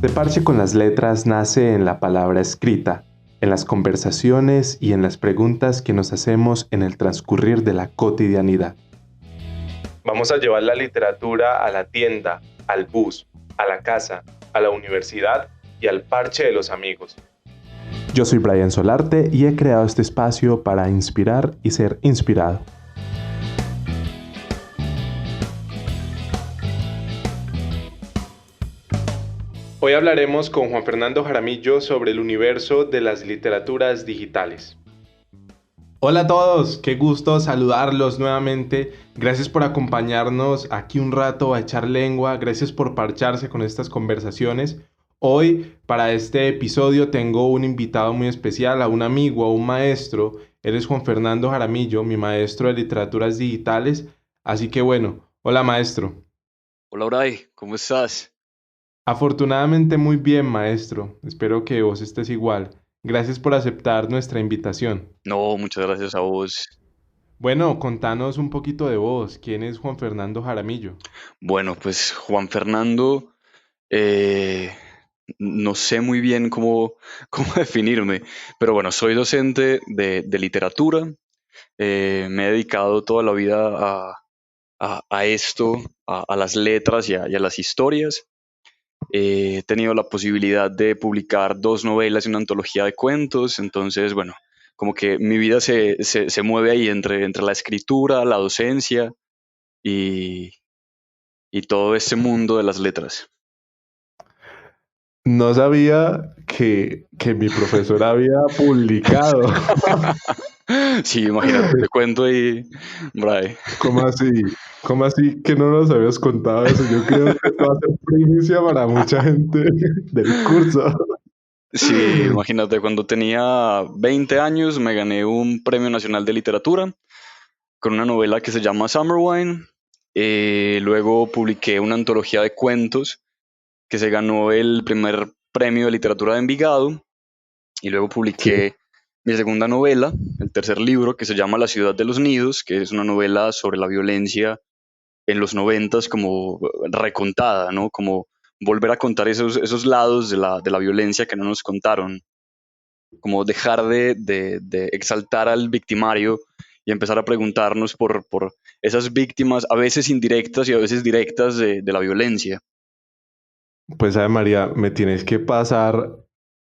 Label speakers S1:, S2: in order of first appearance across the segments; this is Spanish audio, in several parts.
S1: De Parche con las letras nace en la palabra escrita, en las conversaciones y en las preguntas que nos hacemos en el transcurrir de la cotidianidad. Vamos a llevar la literatura a la tienda, al bus, a la casa, a la universidad y al parche de los amigos. Yo soy Brian Solarte y he creado este espacio para inspirar y ser inspirado. Hoy hablaremos con Juan Fernando Jaramillo sobre el universo de las literaturas digitales. Hola a todos, qué gusto saludarlos nuevamente. Gracias por acompañarnos aquí un rato a echar lengua. Gracias por parcharse con estas conversaciones. Hoy, para este episodio, tengo un invitado muy especial, a un amigo, a un maestro. Él es Juan Fernando Jaramillo, mi maestro de literaturas digitales. Así que bueno, hola maestro.
S2: Hola, Bray, ¿cómo estás?
S1: Afortunadamente muy bien, maestro. Espero que vos estés igual. Gracias por aceptar nuestra invitación.
S2: No, muchas gracias a vos.
S1: Bueno, contanos un poquito de vos. ¿Quién es Juan Fernando Jaramillo?
S2: Bueno, pues Juan Fernando, eh, no sé muy bien cómo, cómo definirme, pero bueno, soy docente de literatura. Me he dedicado toda la vida a esto, a las letras y a las historias. He tenido la posibilidad de publicar dos novelas y una antología de cuentos, entonces, bueno, como que mi vida se mueve ahí entre la escritura, la docencia y, y todo ese mundo de las letras.
S1: No sabía que mi profesor había publicado.
S2: Sí, imagínate, te cuento ahí, Bray.
S1: ¿Cómo así? ¿Cómo así que no nos habías contado eso? Yo creo que esto va a ser primicia para mucha gente del curso.
S2: Sí, imagínate, cuando tenía 20 años me gané un Premio Nacional de Literatura con una novela que se llama Summer Wine. Luego publiqué una antología de cuentos que se ganó el primer premio de literatura de Envigado. Y luego
S1: Sí.
S2: publiqué mi segunda novela, el tercer libro, que se llama La ciudad de los nidos, que es una novela sobre la violencia en los noventas como recontada, ¿no? Como volver a contar esos lados de la violencia que no nos contaron, como dejar de exaltar al victimario y empezar a preguntarnos por esas víctimas, a veces indirectas y a veces directas de la violencia.
S1: Pues, Ave María, me tienes que pasar,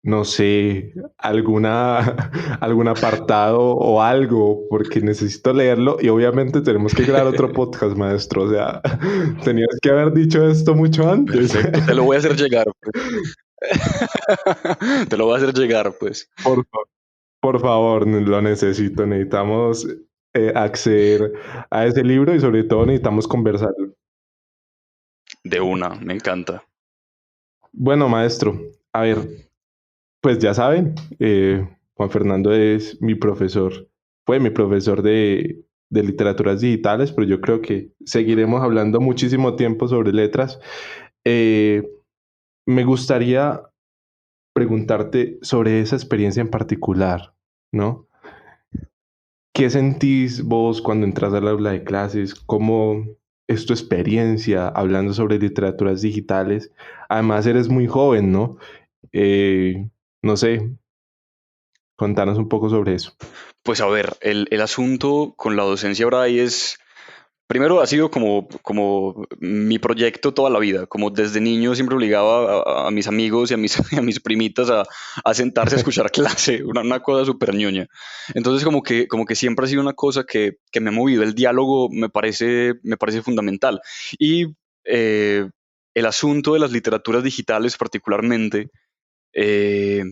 S1: no sé, algún apartado o algo, porque necesito leerlo y obviamente tenemos que grabar otro podcast, maestro. O sea, tenías que haber dicho esto mucho antes.
S2: Perfecto, te lo voy a hacer llegar, pues. Te lo voy a hacer llegar, pues.
S1: Por, fa- por favor, lo necesito. Necesitamos acceder a ese libro y sobre todo necesitamos conversarlo.
S2: De una, me encanta.
S1: Bueno, maestro, a ver, pues ya saben, Juan Fernando es mi profesor, fue mi profesor de literaturas digitales, pero yo creo que seguiremos hablando muchísimo tiempo sobre letras. Eh, Me gustaría preguntarte sobre esa experiencia en particular, ¿no? ¿Qué sentís vos cuando entras al aula de clases? ¿Cómo es tu experiencia hablando sobre literaturas digitales? Además, eres muy joven, ¿no? No sé, contanos un poco sobre eso.
S2: Pues a ver, el asunto con la docencia ahora ahí es, primero ha sido como mi proyecto toda la vida, como desde niño siempre obligaba a mis amigos y a mis, y a mis primitas a sentarse a escuchar clase, una cosa súper ñoña. Entonces como que siempre ha sido una cosa que me ha movido, el diálogo me parece fundamental. Y eh, el asunto de las literaturas digitales particularmente, eh,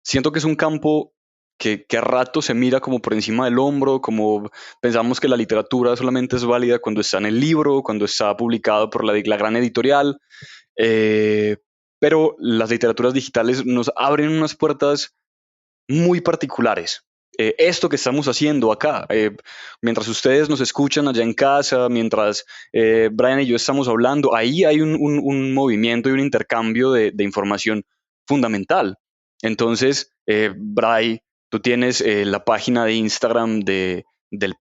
S2: siento que es un campo que a rato se mira como por encima del hombro, como pensamos que la literatura solamente es válida cuando está en el libro, cuando está publicado por la gran editorial, eh, pero las literaturas digitales nos abren unas puertas muy particulares. Esto que estamos haciendo acá, mientras ustedes nos escuchan allá en casa, mientras Brian y yo estamos hablando, ahí hay un movimiento y un intercambio de información fundamental. Entonces, Bray, tú tienes la página de Instagram del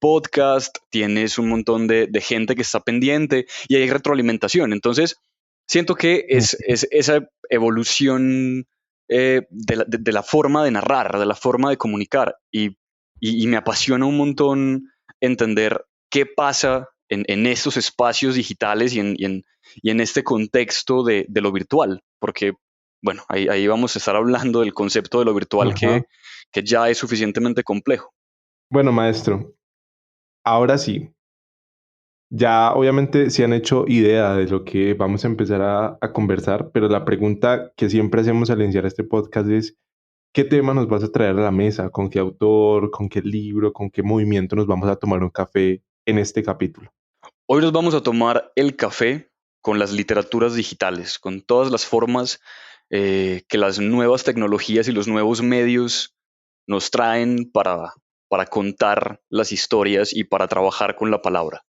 S2: podcast, tienes un montón de gente que está pendiente y hay retroalimentación. Entonces, Siento que es esa evolución de la forma de narrar, de la forma de comunicar, y me apasiona un montón entender qué pasa en estos espacios digitales y en este contexto de lo virtual, porque, bueno, ahí vamos a estar hablando del concepto de lo virtual
S1: Ajá.
S2: que ya es suficientemente complejo.
S1: Bueno, maestro, ahora sí, ya obviamente se han hecho idea de lo que vamos a empezar a conversar, pero la pregunta que siempre hacemos al iniciar este podcast es, ¿qué tema nos vas a traer a la mesa? ¿Con qué autor? ¿Con qué libro? ¿Con qué movimiento nos vamos a tomar un café en este capítulo?
S2: Hoy nos vamos a tomar el café con las literaturas digitales, con todas las formas que las nuevas tecnologías y los nuevos medios nos traen para contar las historias y para trabajar con la palabra.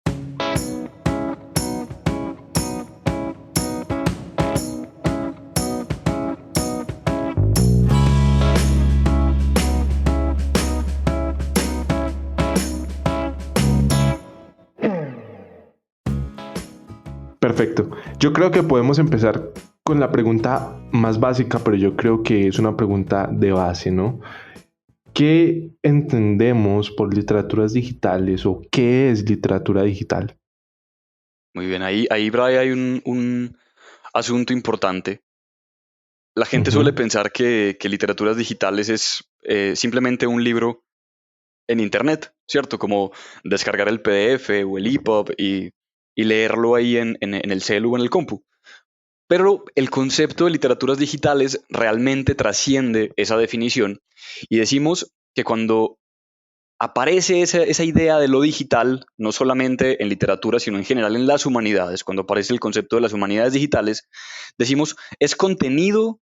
S1: Perfecto. Yo creo que podemos empezar con la pregunta más básica, pero yo creo que es una pregunta de base, ¿no? ¿Qué entendemos por literaturas digitales o qué es literatura digital?
S2: Muy bien, ahí Brian, hay un asunto importante. La gente suele
S1: Ujú.
S2: pensar que literaturas digitales es simplemente un libro en Internet, ¿cierto? Como descargar el PDF o el EPUB y leerlo ahí en el celu o en el compu. Pero el concepto de literaturas digitales realmente trasciende esa definición y decimos que cuando aparece esa idea de lo digital, no solamente en literatura, sino en general en las humanidades, cuando aparece el concepto de las humanidades digitales, decimos es contenido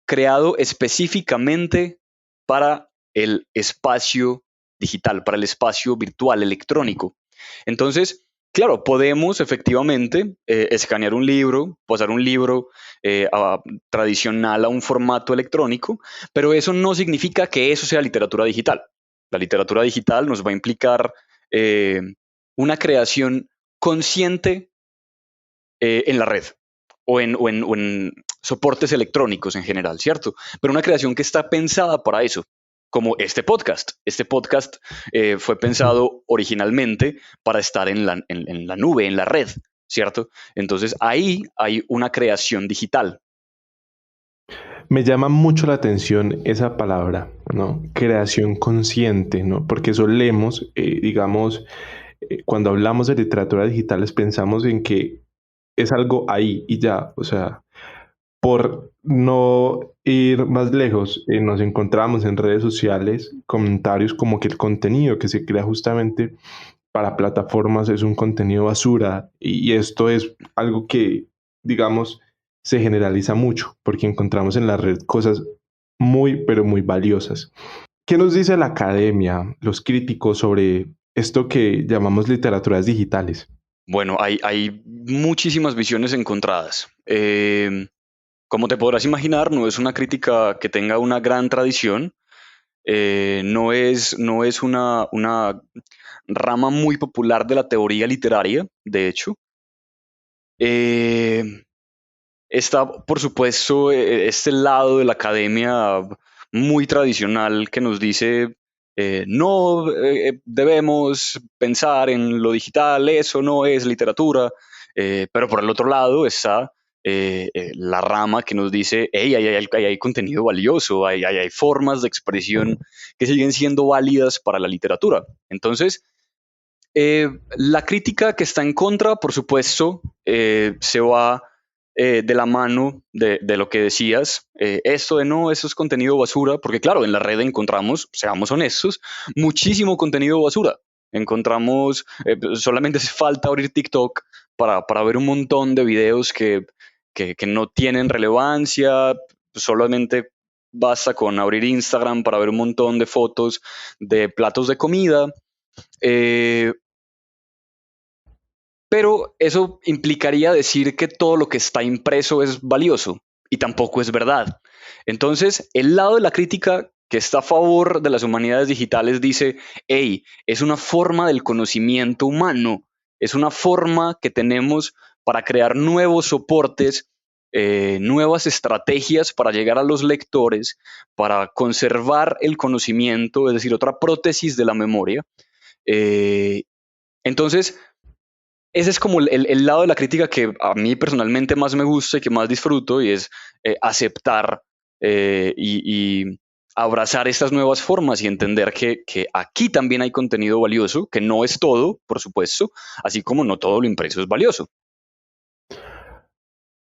S2: creado específicamente para el espacio digital, para el espacio virtual, electrónico. Entonces, claro, podemos efectivamente escanear un libro, pasar un libro tradicional a un formato electrónico, pero eso no significa que eso sea literatura digital. La literatura digital nos va a implicar eh, una creación consciente en la red o en soportes electrónicos en general, ¿cierto? Pero una creación que está pensada para eso, como este podcast. Este podcast fue pensado originalmente para estar en la nube, en la red, ¿cierto? Entonces ahí hay una creación digital.
S1: Me llama mucho la atención esa palabra, ¿no? Creación consciente, ¿no? Porque solemos, digamos, cuando hablamos de literatura digitales pensamos en que es algo ahí y ya, o sea, por no ir más lejos, nos encontramos en redes sociales comentarios como que el contenido que se crea justamente para plataformas es un contenido basura y esto es algo que, digamos, se generaliza mucho porque encontramos en la red cosas muy, pero muy valiosas. ¿Qué nos dice la academia, los críticos sobre esto que llamamos literaturas digitales?
S2: Bueno, hay muchísimas visiones encontradas. Como te podrás imaginar, no es una crítica que tenga una gran tradición. No es una rama muy popular de la teoría literaria, de hecho. Eh, Está, por supuesto, este lado de la academia muy tradicional que nos dice, no debemos pensar en lo digital, eso no es literatura, pero por el otro lado está la rama que nos dice, hey, hay contenido valioso, hay formas de expresión que siguen siendo válidas para la literatura. Entonces, la crítica que está en contra, por supuesto, se va de la mano de lo que decías. Esto de no, eso es contenido basura, porque claro, en la red encontramos, seamos honestos, muchísimo contenido basura. Encontramos, solamente hace falta abrir TikTok para ver un montón de videos que no tienen relevancia, solamente basta con abrir Instagram para ver un montón de fotos de platos de comida. Eh, pero eso implicaría decir que todo lo que está impreso es valioso y tampoco es verdad. Entonces, el lado de la crítica que está a favor de las humanidades digitales dice, hey, es una forma del conocimiento humano, es una forma que tenemos para crear nuevos soportes nuevas estrategias para llegar a los lectores, para conservar el conocimiento, es decir, otra prótesis de la memoria. Eh, entonces, ese es como el lado de la crítica que a mí personalmente más me gusta y que más disfruto, y es aceptar y abrazar estas nuevas formas y entender que aquí también hay contenido valioso, que no es todo, por supuesto, así como no todo lo impreso es valioso.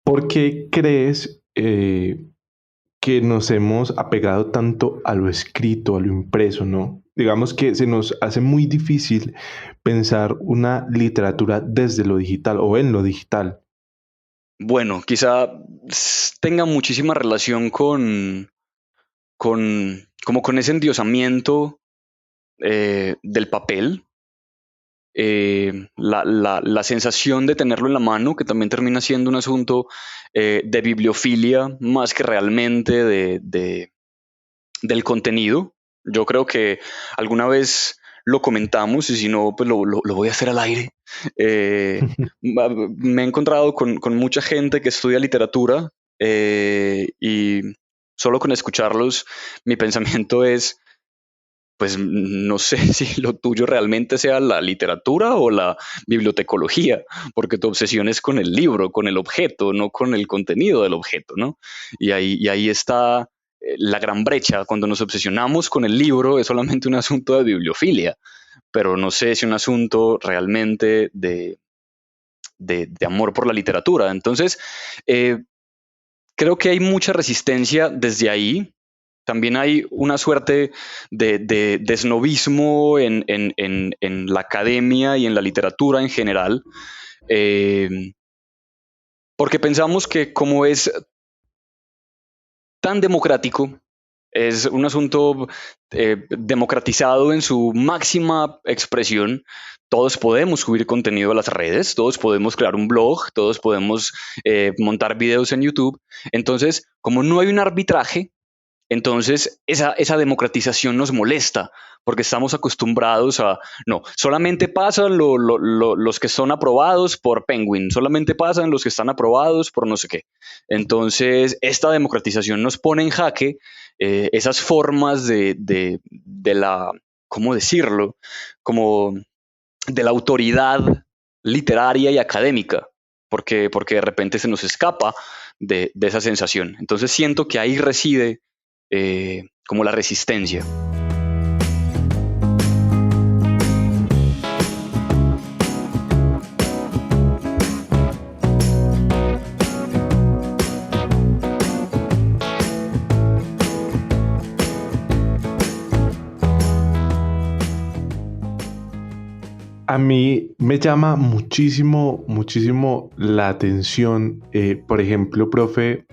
S1: ¿Por qué crees que nos hemos apegado tanto a lo escrito, a lo impreso, ¿no? Digamos que se nos hace muy difícil pensar una literatura desde lo digital o en lo digital.
S2: Bueno, quizá tenga muchísima relación como con ese endiosamiento del papel, la sensación de tenerlo en la mano, que también termina siendo un asunto de bibliofilia más que realmente del contenido. Yo creo que alguna vez lo comentamos, y si no, pues lo voy a hacer al aire. Eh, Me he encontrado con mucha gente que estudia literatura, y solo con escucharlos, mi pensamiento es, pues no sé si lo tuyo realmente sea la literatura o la bibliotecología, porque tu obsesión es con el libro, con el objeto, no con el contenido del objeto, ¿no? Y ahí está la gran brecha. Cuando nos obsesionamos con el libro es solamente un asunto de bibliofilia, pero no sé si un asunto realmente de amor por la literatura. Entonces, eh, creo que hay mucha resistencia desde ahí. También hay una suerte de snobismo en la academia y en la literatura en general, eh, porque pensamos que como es tan democrático, es un asunto democratizado en su máxima expresión. Todos podemos subir contenido a las redes, todos podemos crear un blog, todos podemos montar videos en YouTube. Entonces, como no hay un arbitraje, entonces, esa democratización nos molesta porque estamos acostumbrados a, no, solamente pasan los que son aprobados por Penguin, solamente pasan los que están aprobados por no sé qué. Entonces, esta democratización nos pone en jaque esas formas de la, ¿cómo decirlo? Como de la autoridad literaria y académica, porque de repente se nos escapa de esa sensación. Entonces, siento que ahí reside como la resistencia.
S1: A mí me llama muchísimo, muchísimo la atención, por ejemplo, profe,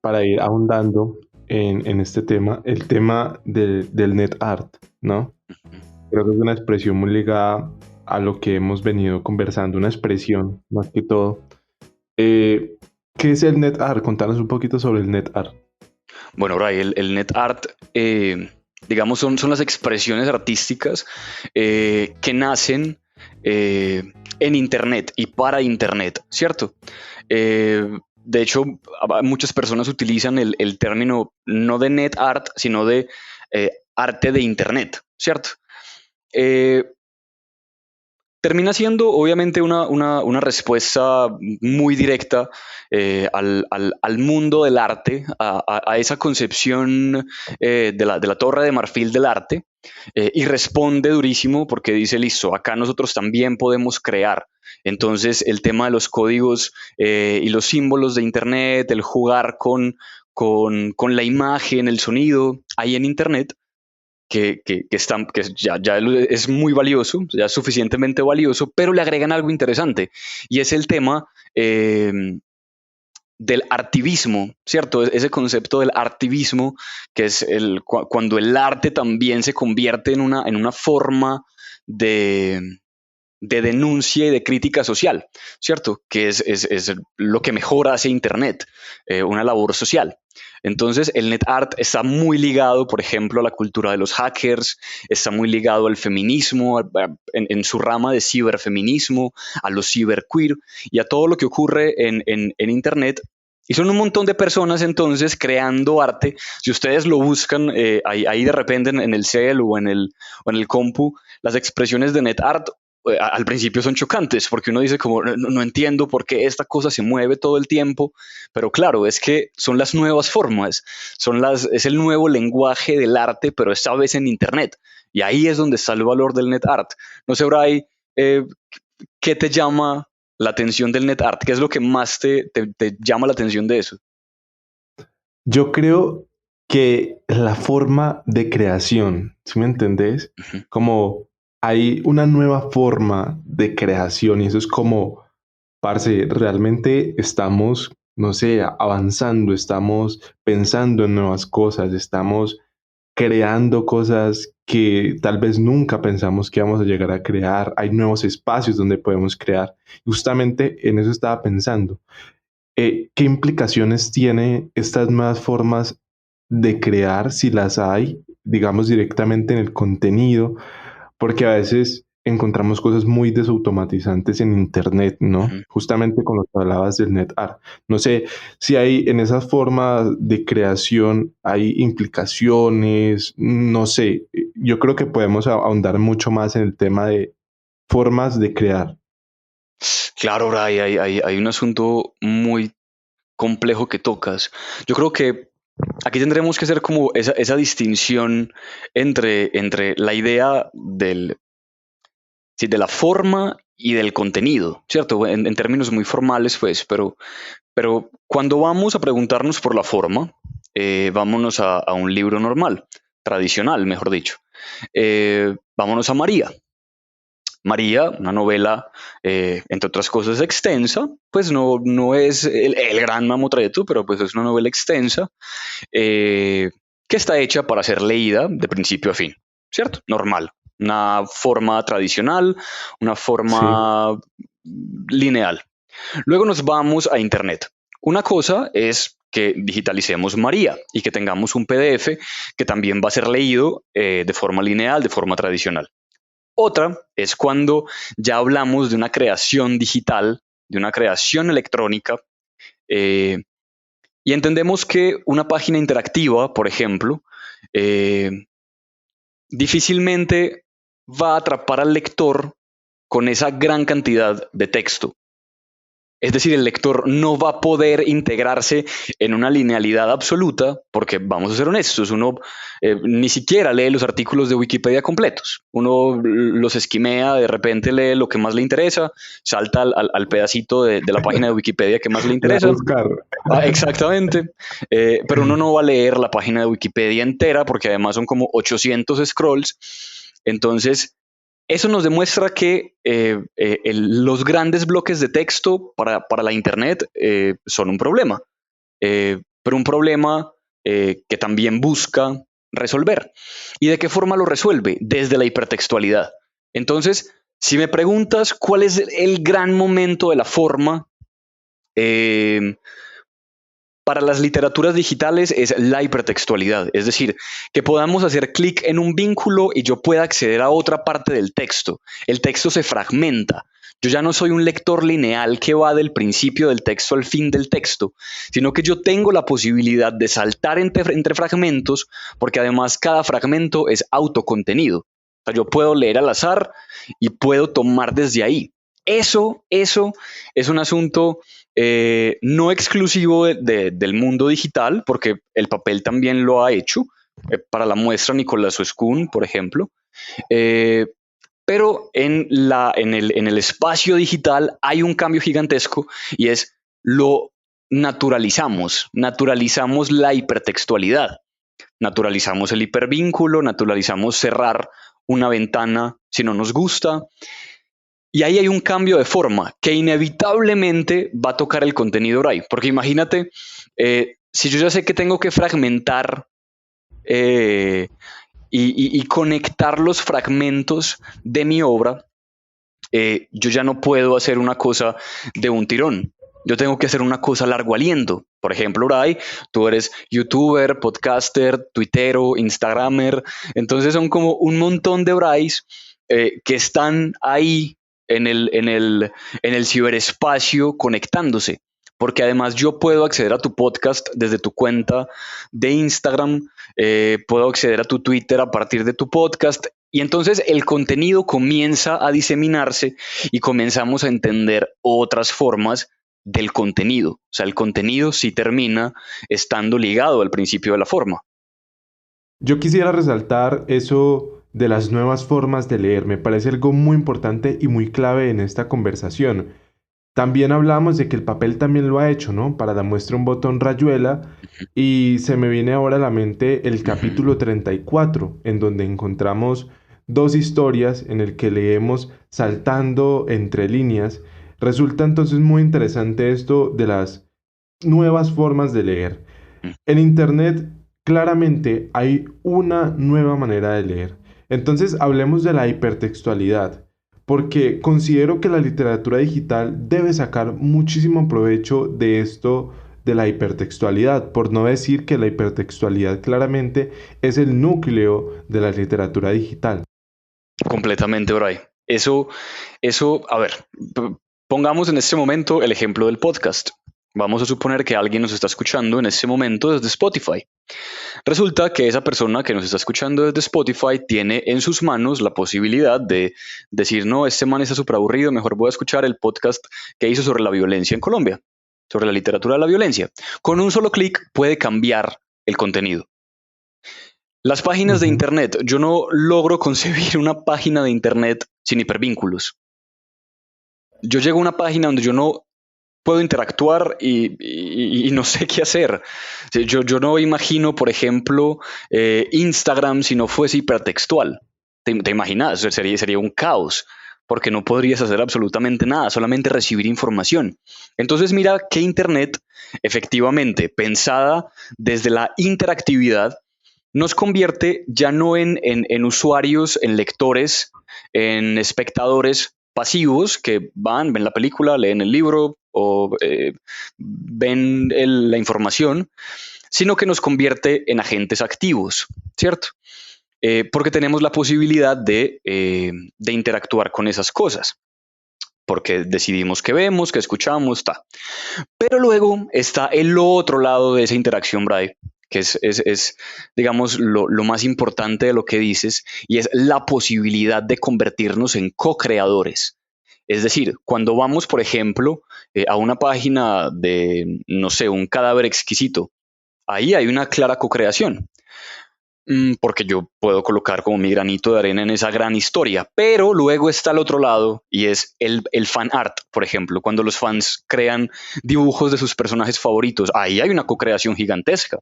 S1: para ir ahondando en este tema, el tema del net art, ¿no? Creo que es una expresión muy ligada a lo que hemos venido conversando, una expresión más que todo. Eh, ¿Qué es el net art? Contanos un poquito sobre el net art.
S2: Bueno, Bray, el net art, digamos, son las expresiones artísticas que nacen en Internet y para Internet, ¿cierto? De hecho, muchas personas utilizan el término no de net art, sino de arte de Internet, ¿cierto? Eh, Termina siendo obviamente una respuesta muy directa al mundo del arte, a esa concepción de la torre de marfil del arte, y responde durísimo porque dice, listo, acá nosotros también podemos crear. Entonces el tema de los códigos y los símbolos de Internet, el jugar con la imagen, el sonido, ahí en Internet, que ya es muy valioso, ya es suficientemente valioso, pero le agregan algo interesante, y es el tema del artivismo, ¿cierto? Ese concepto del artivismo, que es cuando el arte también se convierte en una forma de, de denuncia y de crítica social, ¿cierto? Que es lo que mejor hace Internet, una labor social. Entonces, el net art está muy ligado, por ejemplo, a la cultura de los hackers, está muy ligado al feminismo, en su rama de ciberfeminismo, a los ciberqueer y a todo lo que ocurre en Internet. Y son un montón de personas entonces creando arte. Si ustedes lo buscan ahí de repente en el cel o en el compu, las expresiones de NetArt al principio son chocantes porque uno dice como no entiendo por qué esta cosa se mueve todo el tiempo, pero claro, es que son las nuevas formas, es el nuevo lenguaje del arte, pero esta vez en Internet. Y ahí es donde está el valor del NetArt. No sé, Bray, eh, ¿qué te llama la atención del NetArt? ¿Qué es lo que más te llama la atención de eso?
S1: Yo creo que la forma de creación, ¿sí me entendés?
S2: Ujú.
S1: Como hay una nueva forma de creación y eso es como, parce, realmente estamos, no sé, avanzando, estamos pensando en nuevas cosas, estamos creando cosas que tal vez nunca pensamos que íbamos a llegar a crear. Hay nuevos espacios donde podemos crear. Justamente en eso estaba pensando. ¿Qué implicaciones tiene estas nuevas formas de crear, si las hay, digamos, directamente en el contenido? Porque a veces encontramos cosas muy desautomatizantes en Internet, ¿no?
S2: Ujú.
S1: Justamente con lo que hablabas del NetArt. No sé si hay en esas formas de creación, hay implicaciones, no sé. Yo creo que podemos ahondar mucho más en el tema de formas de crear.
S2: Claro, Bray, hay un asunto muy complejo que tocas. Yo creo que aquí tendremos que hacer como esa distinción entre la idea sí, de la forma y del contenido, ¿cierto? En términos muy formales, pues, pero cuando vamos a preguntarnos por la forma, vámonos a un libro normal, tradicional, mejor dicho. Vámonos a María. María, una novela, entre otras cosas, extensa, pues no es el gran mamotreto, pero pues es una novela extensa que está hecha para ser leída de principio a fin, ¿cierto? Normal, una forma tradicional, una
S1: Sí,
S2: forma lineal. Luego nos vamos a Internet. Una cosa es que digitalicemos María y que tengamos un PDF que también va a ser leído de forma lineal, de forma tradicional. Otra es cuando ya hablamos de una creación digital, de una creación electrónica, eh, y entendemos que una página interactiva, por ejemplo, eh, difícilmente va a atrapar al lector con esa gran cantidad de texto. Es decir, el lector no va a poder integrarse en una linealidad absoluta porque, vamos a ser honestos, uno ni siquiera lee los artículos de Wikipedia completos. Uno los esquimea, de repente lee lo que más le interesa, salta al pedacito de la página de Wikipedia que más le
S1: le va a
S2: interesa.
S1: buscar.
S2: Ah, exactamente. Pero uno no va a leer la página de Wikipedia entera porque además son como 800 scrolls. Entonces, eso nos demuestra que los grandes bloques de texto para la Internet son un problema, pero un problema que también busca resolver. ¿Y de qué forma lo resuelve? Desde la hipertextualidad. Entonces, si me preguntas cuál es el gran momento de la forma, eh, para las literaturas digitales es la hipertextualidad, es decir, que podamos hacer clic en un vínculo y yo pueda acceder a otra parte del texto. El texto se fragmenta. Yo ya no soy un lector lineal que va del principio del texto al fin del texto, sino que yo tengo la posibilidad de saltar entre fragmentos, porque además cada fragmento es autocontenido. O sea, yo puedo leer al azar y puedo tomar desde ahí. Eso es un asunto no exclusivo del mundo digital, porque el papel también lo ha hecho. Para la muestra Nicolás Oskun, por ejemplo. Eh, pero en el espacio digital hay un cambio gigantesco y es lo naturalizamos la hipertextualidad, naturalizamos el hipervínculo, naturalizamos cerrar una ventana si no nos gusta, y ahí hay un cambio de forma que inevitablemente va a tocar el contenido Braille. Porque imagínate, si yo ya sé que tengo que fragmentar eh, y conectar los fragmentos de mi obra, yo ya no puedo hacer una cosa de un tirón. Yo tengo que hacer una cosa a largo aliento. Por ejemplo, Uray, tú eres youtuber, podcaster, tuitero, instagramer. Entonces son como un montón de Urays que están ahí en el ciberespacio conectándose. porque además yo puedo acceder a tu podcast desde tu cuenta de Instagram, puedo acceder a tu Twitter a partir de tu podcast, y entonces el contenido comienza a diseminarse y comenzamos a entender otras formas del contenido. O sea, el contenido sí termina estando ligado al principio de la forma.
S1: Yo quisiera resaltar eso de las nuevas formas de leer. Me parece algo muy importante y muy clave en esta conversación. También hablamos de que el papel también lo ha hecho, ¿no? Para la muestra un botón rayuela y se me viene ahora a la mente el
S2: Ujú.
S1: capítulo 34, en donde encontramos dos historias en el que leemos saltando entre líneas. Resulta entonces muy interesante esto de las nuevas formas de leer. En Internet claramente hay una nueva manera de leer. Entonces hablemos de la hipertextualidad, porque considero que la literatura digital debe sacar muchísimo provecho de esto de la hipertextualidad, por no decir que la hipertextualidad claramente es el núcleo de la literatura digital.
S2: Completamente, Bray. A ver, pongamos en este momento el ejemplo del podcast. Vamos a suponer que alguien nos está escuchando en este momento desde Spotify. Resulta que esa persona que nos está escuchando desde Spotify tiene en sus manos la posibilidad de decir, no, este man está súper aburrido, mejor voy a escuchar el podcast que hizo sobre la violencia en Colombia, sobre la literatura de la violencia. Con un solo clic puede cambiar el contenido. Las páginas de
S1: Ujú.
S2: Internet, yo no logro concebir una página de Internet sin hipervínculos. Yo llego a una página donde yo no puedo interactuar y no sé qué hacer. Yo no imagino, por ejemplo, Instagram si no fuese hipertextual. ¿Te imaginas? Sería un caos, porque no podrías hacer absolutamente nada, solamente recibir información. Entonces mira que Internet, efectivamente, pensada desde la interactividad, nos convierte ya no en usuarios, en lectores, en espectadores pasivos que ven la película, leen el libro o ven la información, sino que nos convierte en agentes activos, ¿cierto? Porque tenemos la posibilidad de interactuar con esas cosas, porque decidimos qué vemos, qué escuchamos, ta. Pero luego está el otro lado de esa interacción, Bray, que es digamos, lo más importante de lo que dices, y es la posibilidad de convertirnos en co-creadores. Es decir, cuando vamos, por ejemplo, a una página de, no sé, un cadáver exquisito, ahí hay una clara co-creación. Porque yo puedo colocar como mi granito de arena en esa gran historia. Pero luego está el otro lado y es el fan art, por ejemplo, cuando los fans crean dibujos de sus personajes favoritos. Ahí hay una co-creación gigantesca.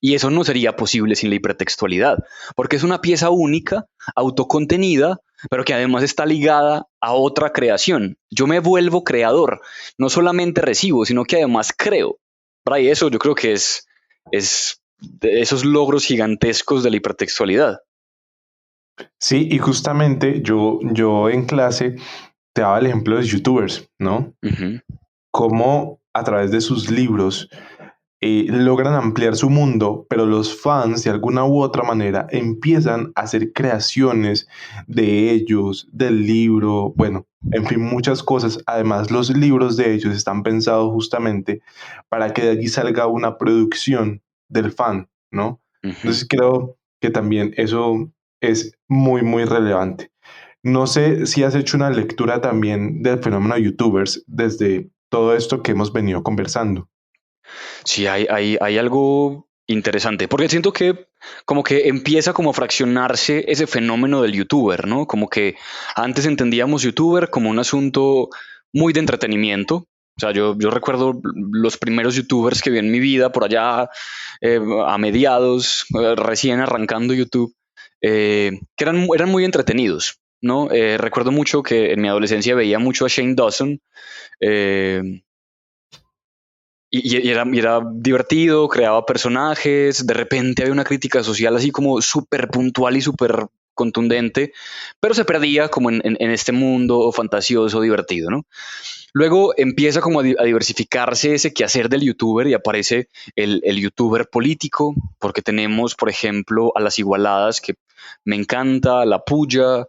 S2: Y eso no sería posible sin la hipertextualidad, porque es una pieza única, autocontenida, pero que además está ligada a otra creación. Yo me vuelvo creador, no solamente recibo, sino que además creo. Y eso yo creo que es de esos logros gigantescos de la hipertextualidad.
S1: Sí, y justamente yo en clase te daba el ejemplo de los youtubers, ¿no?
S2: Ujú.
S1: Cómo a través de sus libros logran ampliar su mundo, pero los fans de alguna u otra manera empiezan a hacer creaciones de ellos, del libro, bueno, en fin, muchas cosas. Además, los libros de ellos están pensados justamente para que de allí salga una producción del fan, ¿no?
S2: Ujú.
S1: Entonces creo que también eso es muy, muy relevante. No sé si has hecho una lectura también del fenómeno de youtubers desde todo esto que hemos venido conversando.
S2: Sí, hay algo interesante, porque siento que como que empieza como a fraccionarse ese fenómeno del youtuber, ¿no? Como que antes entendíamos youtuber como un asunto muy de entretenimiento. O sea, yo recuerdo los primeros youtubers que vi en mi vida por allá a mediados, recién arrancando YouTube, que eran muy entretenidos, ¿no? Recuerdo mucho que en mi adolescencia veía mucho a Shane Dawson, eh, y era divertido, creaba personajes, de repente había una crítica social así como súper puntual y súper contundente, pero se perdía como en este mundo fantasioso, divertido, ¿no? Luego empieza como a diversificarse ese quehacer del youtuber y aparece el youtuber político, porque tenemos, por ejemplo, a Las Igualadas, que me encanta, La Puya.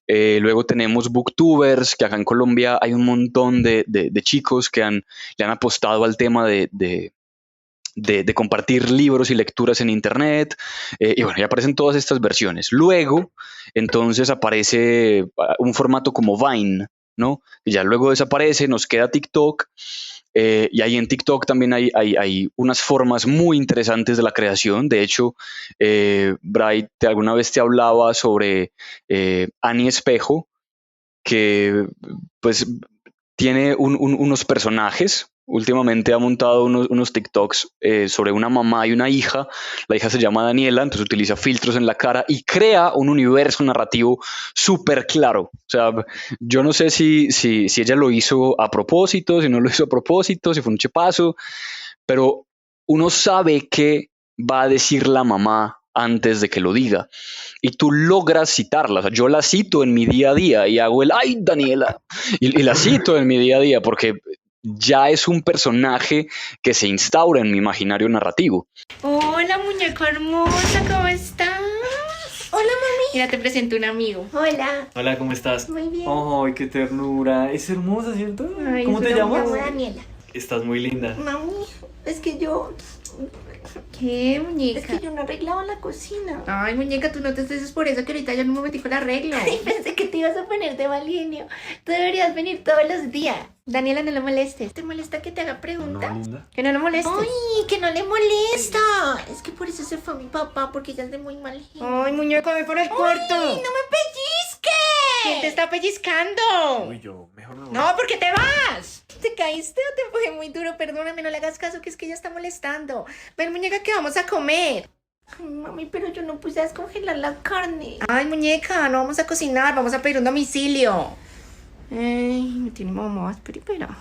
S2: Luego tenemos booktubers, que acá en Colombia hay un montón de chicos que le han apostado al tema de compartir libros y lecturas en internet, y bueno, ya aparecen todas estas versiones. Luego, entonces aparece un formato como Vine, ¿no? Y ya luego desaparece, nos queda TikTok, y ahí en TikTok también hay unas formas muy interesantes de la creación. De hecho, Bright alguna vez te hablaba sobre Annie Espejo, que pues tiene unos personajes. Últimamente ha montado unos TikToks sobre una mamá y una hija. La hija se llama Daniela, entonces utiliza filtros en la cara y crea un universo narrativo súper claro. O sea, yo no sé si ella lo hizo a propósito, si no lo hizo a propósito, si fue un chepazo, pero uno sabe qué va a decir la mamá antes de que lo diga. Y tú logras citarla. O sea, yo la cito en mi día a día y hago el ¡ay, Daniela! Y la cito en mi día a día porque ya es un personaje que se instaura en mi imaginario narrativo.
S3: Hola, muñeco hermosa, ¿cómo estás?
S4: Hola, mami.
S3: Mira, te presento un amigo.
S4: Hola.
S5: Hola, ¿cómo estás?
S4: Muy bien.
S5: Ay, qué ternura. Es hermosa, ¿cierto?
S3: Ay,
S5: ¿Cómo
S3: es
S5: te
S3: una
S5: llamas?
S4: Me llamo Daniela.
S5: Estás muy linda.
S4: Mami, es que yo
S3: ¿Qué,
S4: Es
S3: muñeca?
S4: que yo no arreglaba la cocina.
S3: Ay, muñeca, tú no te estreses por eso, que ahorita yo en un momentico la arreglo.
S4: Y pensé que te ibas a poner de mal genio. Tú deberías venir todos los días.
S3: Daniela, no lo molestes.
S4: ¿Te molesta que te haga preguntas?
S5: ¿No, linda?
S3: Que no lo molestes.
S4: Ay, que no le molesta. Es que por eso se fue mi papá, porque ella es de muy mal genio.
S3: Ay, muñeco, ve por el cuarto.
S4: ¡Ay, no me pellizques!
S3: ¿Quién te está pellizcando?
S5: Uy, yo, mejor no.
S3: No, ¿por qué te vas?
S4: ¿Te caíste o te fue muy duro? Perdóname, no le hagas caso, que es que ella está molestando.
S3: Ven, muñeca, que vamos a comer.
S4: Ay, mami, pero yo no puse a descongelar la carne.
S3: Ay, muñeca, no vamos a cocinar, vamos a pedir un domicilio. Ay, me tiene mamá, espera.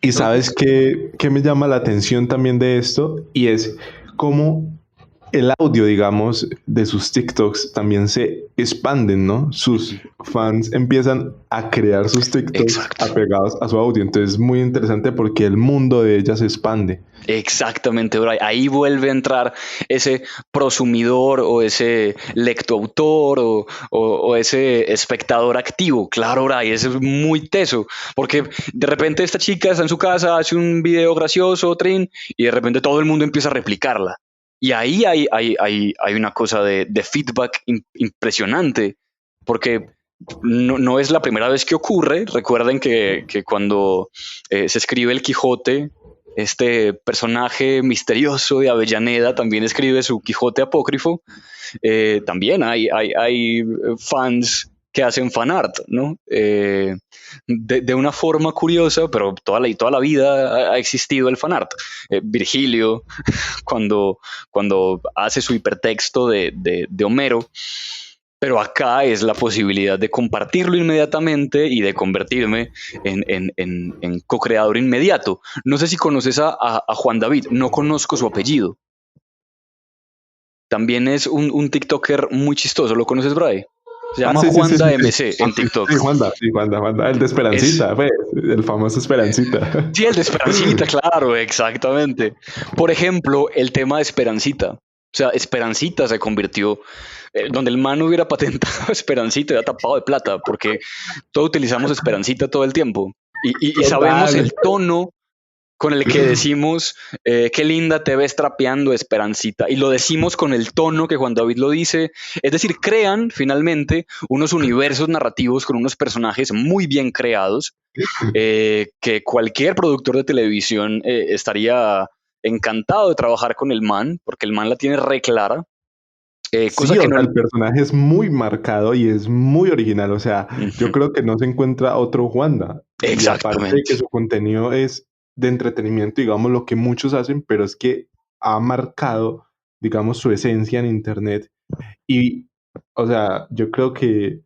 S1: Y sabes qué me llama la atención también de esto, y es cómo el audio, digamos, de sus TikToks también se expanden, ¿no? Sus fans empiezan a crear sus TikToks
S2: Exacto.
S1: apegados a su audio. Entonces es muy interesante porque el mundo de ella se expande.
S2: Exactamente, Bray. Ahí vuelve a entrar ese prosumidor o ese lectoautor o ese espectador activo. Claro, Bray, eso es muy teso, porque de repente esta chica está en su casa, hace un video gracioso, trin, y de repente todo el mundo empieza a replicarla. Y ahí hay una cosa de feedback impresionante, porque no es la primera vez que ocurre. Recuerden que cuando se escribe el Quijote, este personaje misterioso de Avellaneda también escribe su Quijote apócrifo. También hay fans que hacen fanart, ¿no? De una forma curiosa, pero toda la vida ha existido el fanart. Virgilio, cuando hace su hipertexto de Homero, pero acá es la posibilidad de compartirlo inmediatamente y de convertirme en co-creador inmediato. No sé si conoces a Juan David, no conozco su apellido. También es un TikToker muy chistoso, ¿lo conoces, Bray? Se llama Juanda MC en TikTok.
S1: Sí, Juanda, el de Esperancita, pues, el famoso Esperancita.
S2: Sí, el de Esperancita, claro, exactamente. Por ejemplo, el tema de Esperancita. O sea, Esperancita se convirtió, donde el man hubiera patentado Esperancita, hubiera tapado de plata, porque todos utilizamos Esperancita todo el tiempo. Y sabemos el tono con el que decimos, qué linda te ves trapeando, Esperancita. Y lo decimos con el tono que Juan David lo dice. Es decir, crean finalmente unos universos narrativos con unos personajes muy bien creados, que cualquier productor de televisión estaría encantado de trabajar con el man, porque el man la tiene re clara. Cosa
S1: Sí,
S2: que
S1: o
S2: no...
S1: sea, el personaje es muy marcado y es muy original. O sea, yo creo que no se encuentra otro Juanda. Y aparte de que su contenido es de entretenimiento, digamos, lo que muchos hacen, pero es que ha marcado, digamos, su esencia en Internet. Y O sea, yo creo que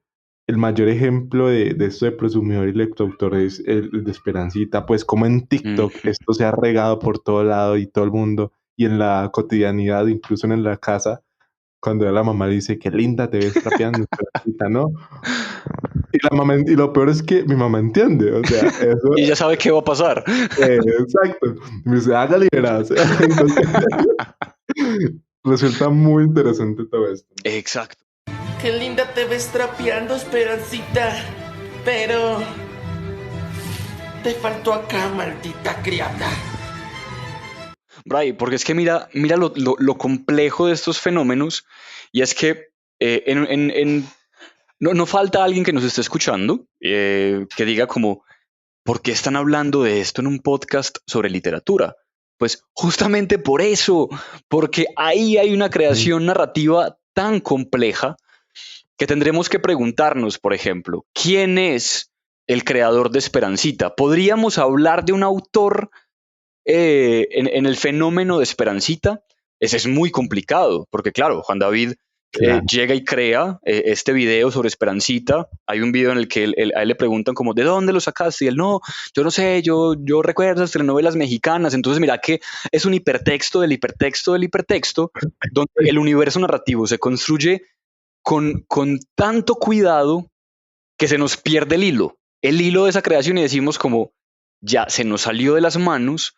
S1: el mayor ejemplo de esto de prosumidor y lectoautor es el de Esperancita, pues como en TikTok
S2: Ujú.
S1: esto se ha regado por todo lado y todo el mundo, y en la cotidianidad, incluso en la casa, cuando la mamá dice, qué linda te ves trapeando, Esperancita, ¿no? Y, la mamá, y lo peor es que mi mamá entiende, o sea, eso,
S2: Y ya sabe qué va a pasar.
S1: exacto. Me dice, hágale, verás. Entonces, resulta muy interesante todo esto.
S2: Exacto.
S6: Qué linda te ves trapeando, Esperancita. Pero te faltó acá, maldita criada.
S2: Bray, porque es que mira lo complejo de estos fenómenos, y es que no falta alguien que nos esté escuchando que diga como, ¿por qué están hablando de esto en un podcast sobre literatura? Pues justamente por eso, porque ahí hay una
S1: Sí,
S2: creación narrativa tan compleja que tendremos que preguntarnos, por ejemplo, ¿quién es el creador de Esperancita? ¿Podríamos hablar de un autor en el fenómeno de Esperancita? Ese es muy complicado, porque claro, Juan David
S1: claro.
S2: llega y crea este video sobre Esperancita. Hay un video en el que a él le preguntan como, ¿de dónde lo sacaste? Y él, no, yo no sé, yo recuerdo las telenovelas mexicanas. Entonces mira que es un hipertexto del hipertexto del hipertexto, donde el universo narrativo se construye con tanto cuidado que se nos pierde el hilo de esa creación, y decimos como, ya se nos salió de las manos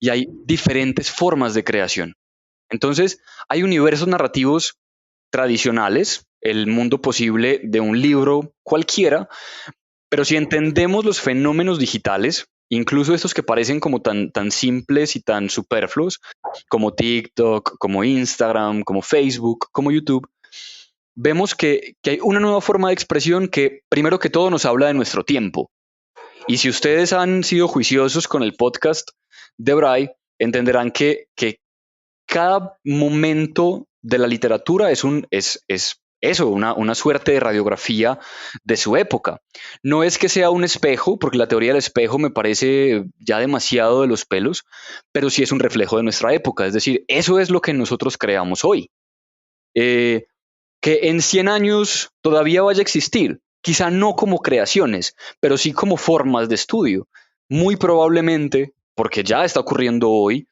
S2: y hay diferentes formas de creación. Entonces, hay universos narrativos tradicionales, el mundo posible de un libro cualquiera, pero si entendemos los fenómenos digitales, incluso estos que parecen como tan simples y tan superfluos, como TikTok, como Instagram, como Facebook, como YouTube, vemos que hay una nueva forma de expresión que, primero que todo, nos habla de nuestro tiempo. Y si ustedes han sido juiciosos con el podcast de Bray, entenderán que cada momento de la literatura es eso, una suerte de radiografía de su época. No es que sea un espejo, porque la teoría del espejo me parece ya demasiado de los pelos, pero sí es un reflejo de nuestra época. Es decir, eso es lo que nosotros creamos hoy. Eh, que en 100 años todavía vaya a existir, quizá no como creaciones, pero sí como formas de estudio. Muy probablemente, porque ya está ocurriendo hoy,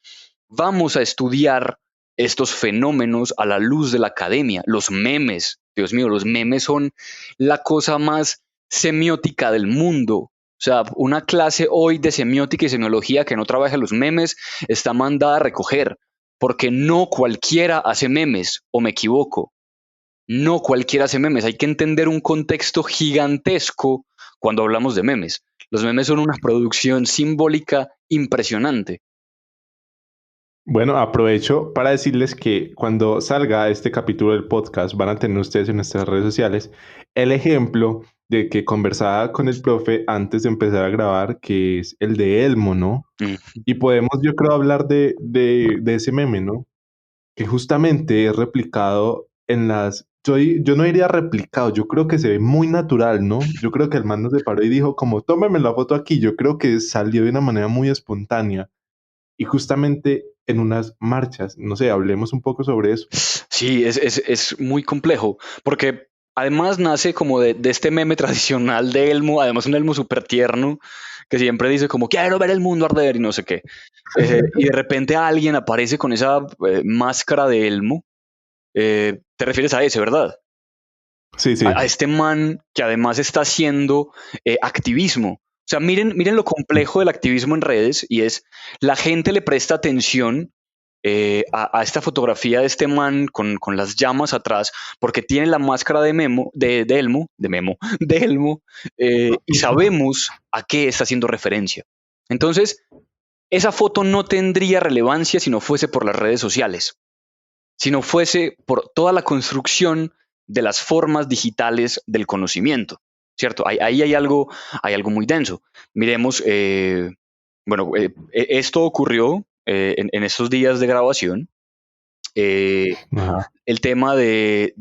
S2: vamos a estudiar estos fenómenos a la luz de la academia. Los memes, Dios mío, los memes son la cosa más semiótica del mundo. O sea, una clase hoy de semiótica y semiología que no trabaja los memes está mandada a recoger, porque no cualquiera hace memes, o me equivoco. No cualquiera hace memes, hay que entender un contexto gigantesco cuando hablamos de memes. Los memes son una producción simbólica impresionante.
S1: Bueno, aprovecho para decirles que cuando salga este capítulo del podcast van a tener ustedes en nuestras redes sociales el ejemplo de que conversaba con el profe antes de empezar a grabar, que es el de Elmo, ¿no?
S2: Mm.
S1: Y podemos, yo creo, hablar de ese meme, ¿no? Que justamente es replicado en las... Yo no diría replicado, yo creo que se ve muy natural, ¿no? Yo creo que el man no se paró y dijo como, tómeme la foto aquí. Yo creo que salió de una manera muy espontánea y justamente en unas marchas. No sé, hablemos un poco sobre eso.
S2: Sí, es muy complejo, porque además nace como de este meme tradicional de Elmo, además un Elmo súper tierno, que siempre dice como, quiero ver el mundo arder y no sé qué. Y de repente alguien aparece con esa máscara de Elmo. Te refieres a ese, ¿verdad?
S1: Sí, sí.
S2: A este man que además está haciendo activismo. O sea, miren lo complejo del activismo en redes, y es la gente le presta atención a esta fotografía de este man con las llamas atrás, porque tiene la máscara de Elmo, de Elmo, y sabemos a qué está haciendo referencia. Entonces, esa foto no tendría relevancia si no fuese por las redes sociales, si no fuese por toda la construcción de las formas digitales del conocimiento, ¿cierto? Ahí hay algo muy denso. Miremos, bueno, esto ocurrió en estos días de grabación, eh,
S1: Ajá.
S2: el tema de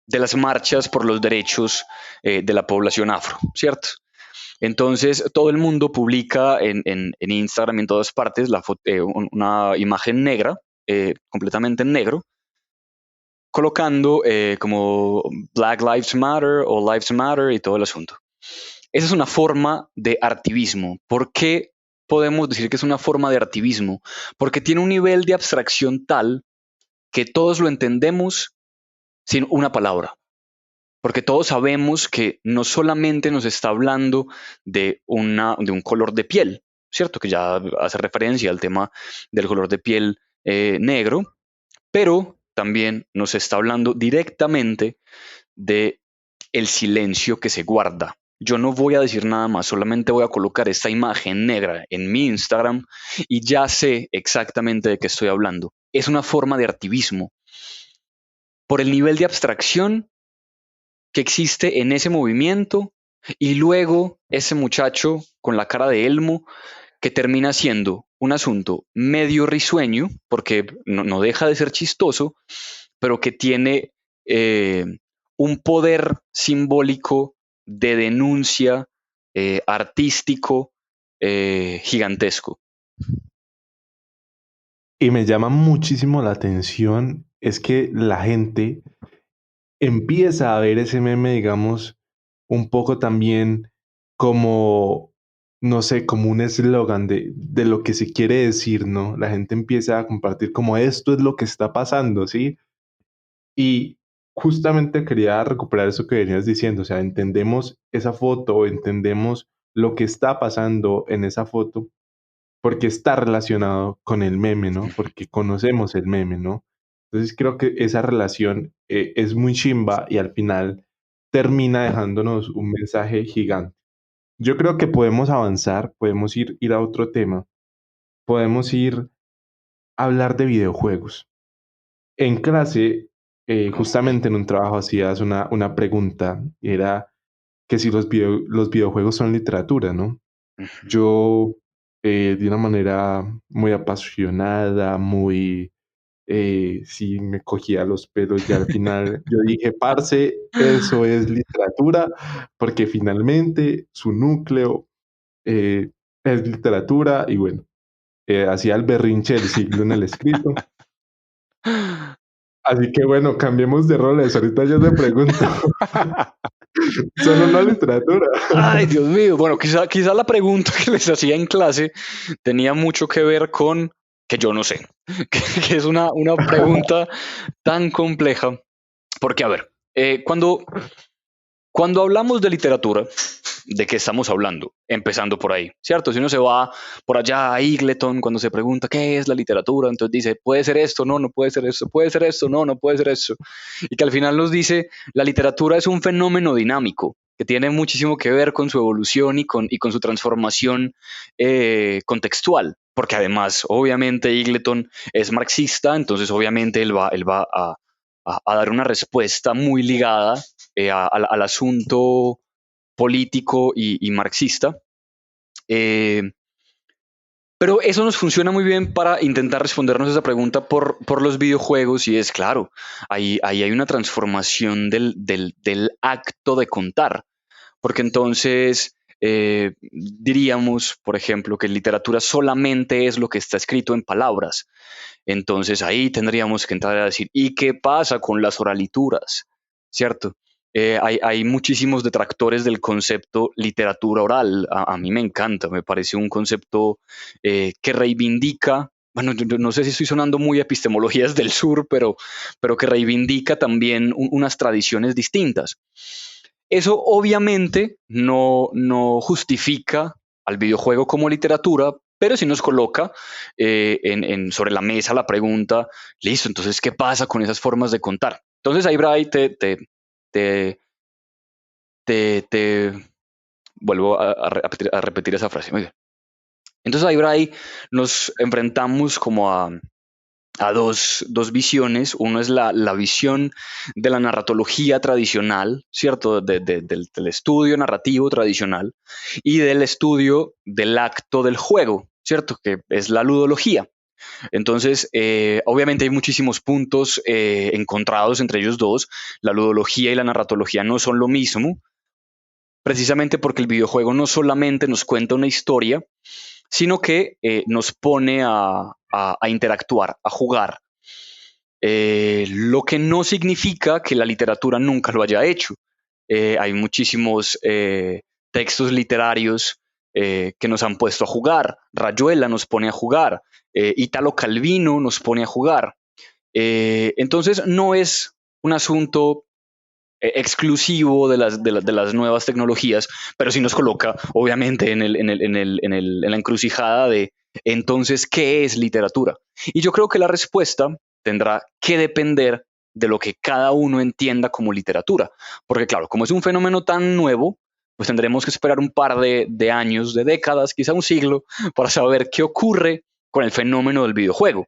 S2: las marchas por los derechos de la población afro, ¿cierto? Entonces, todo el mundo publica en Instagram y en todas partes una imagen negra, completamente en negro, colocando como Black Lives Matter o Lives Matter y todo el asunto. Esa es una forma de artivismo. ¿Por qué podemos decir que es una forma de artivismo? Porque tiene un nivel de abstracción tal que todos lo entendemos sin una palabra. Porque todos sabemos que no solamente nos está hablando de un color de piel, ¿cierto? Que ya hace referencia al tema del color de piel negro, pero también nos está hablando directamente de el silencio que se guarda. Yo no voy a decir nada más, solamente voy a colocar esta imagen negra en mi Instagram y ya sé exactamente de qué estoy hablando. Es una forma de artivismo. Por el nivel de abstracción que existe en ese movimiento y luego ese muchacho con la cara de Elmo que termina siendo un asunto medio risueño, porque no deja de ser chistoso, pero que tiene un poder simbólico de denuncia artístico gigantesco.
S1: Y me llama muchísimo la atención es que la gente empieza a ver ese meme, digamos, un poco también como, no sé, como un eslogan de lo que se quiere decir, ¿no? La gente empieza a compartir como esto es lo que está pasando, ¿sí? Y justamente quería recuperar eso que venías diciendo, o sea, entendemos esa foto, entendemos lo que está pasando en esa foto, porque está relacionado con el meme, ¿no? Porque conocemos el meme, ¿no? Entonces creo que esa relación es muy chimba y al final termina dejándonos un mensaje gigante. Yo creo que podemos avanzar, podemos ir a otro tema, podemos ir a hablar de videojuegos. En clase, justamente en un trabajo hacías una pregunta, y era que si los videojuegos son literatura, ¿no? Yo, de una manera muy apasionada, muy, sí, me cogía los pelos, ya al final yo dije, parce, eso es literatura, porque finalmente su núcleo es literatura, y bueno, hacía el berrinche del siglo en el escrito. Así que bueno, cambiemos de roles. Ahorita yo te pregunto, ¿son una literatura?
S2: Ay, Dios mío. Bueno, quizá la pregunta que les hacía en clase tenía mucho que ver con que yo no sé, que es una pregunta tan compleja. Porque, a ver, cuando hablamos de literatura, ¿de qué estamos hablando? Empezando por ahí, ¿cierto? Si uno se va por allá a Eagleton, cuando se pregunta qué es la literatura, entonces dice, puede ser esto, no, no puede ser esto, puede ser esto, no, no puede ser esto. Y que al final nos dice, la literatura es un fenómeno dinámico que tiene muchísimo que ver con su evolución y con su transformación contextual. Porque además, obviamente, Eagleton es marxista, entonces obviamente él va a dar una respuesta muy ligada al asunto político y marxista. Eh, pero eso nos funciona muy bien para intentar respondernos esa pregunta por los videojuegos y es claro, ahí hay una transformación del acto de contar, porque entonces diríamos, por ejemplo, que literatura solamente es lo que está escrito en palabras. Entonces ahí tendríamos que entrar a decir, ¿y qué pasa con las oralituras? ¿Cierto? Hay muchísimos detractores del concepto literatura oral. A mí me encanta, me parece un concepto que reivindica, bueno, yo no sé si estoy sonando muy a epistemologías del sur, pero que reivindica también unas tradiciones distintas. Eso obviamente no justifica al videojuego como literatura, pero sí nos coloca sobre la mesa la pregunta, listo, entonces, ¿qué pasa con esas formas de contar? Entonces ahí, Bray, te, te vuelvo a repetir esa frase. Muy bien. Entonces ahí, Bray, nos enfrentamos como a dos visiones. Uno es la visión de la narratología tradicional, ¿cierto? Del estudio narrativo tradicional y del estudio del acto del juego, ¿cierto? Que es la ludología. Entonces, obviamente hay muchísimos puntos encontrados entre ellos dos. La ludología y la narratología no son lo mismo, precisamente porque el videojuego no solamente nos cuenta una historia, sino que nos pone a interactuar, a jugar. lo que no significa que la literatura nunca lo haya hecho. Hay muchísimos textos literarios que nos han puesto a jugar. Rayuela nos pone a jugar. Italo Calvino nos pone a jugar. Entonces no es un asunto exclusivo de las nuevas tecnologías, pero sí nos coloca obviamente en la encrucijada de entonces, ¿qué es literatura? Y yo creo que la respuesta tendrá que depender de lo que cada uno entienda como literatura, porque claro, como es un fenómeno tan nuevo, pues tendremos que esperar un par de años, de décadas, quizá un siglo, para saber qué ocurre con el fenómeno del videojuego,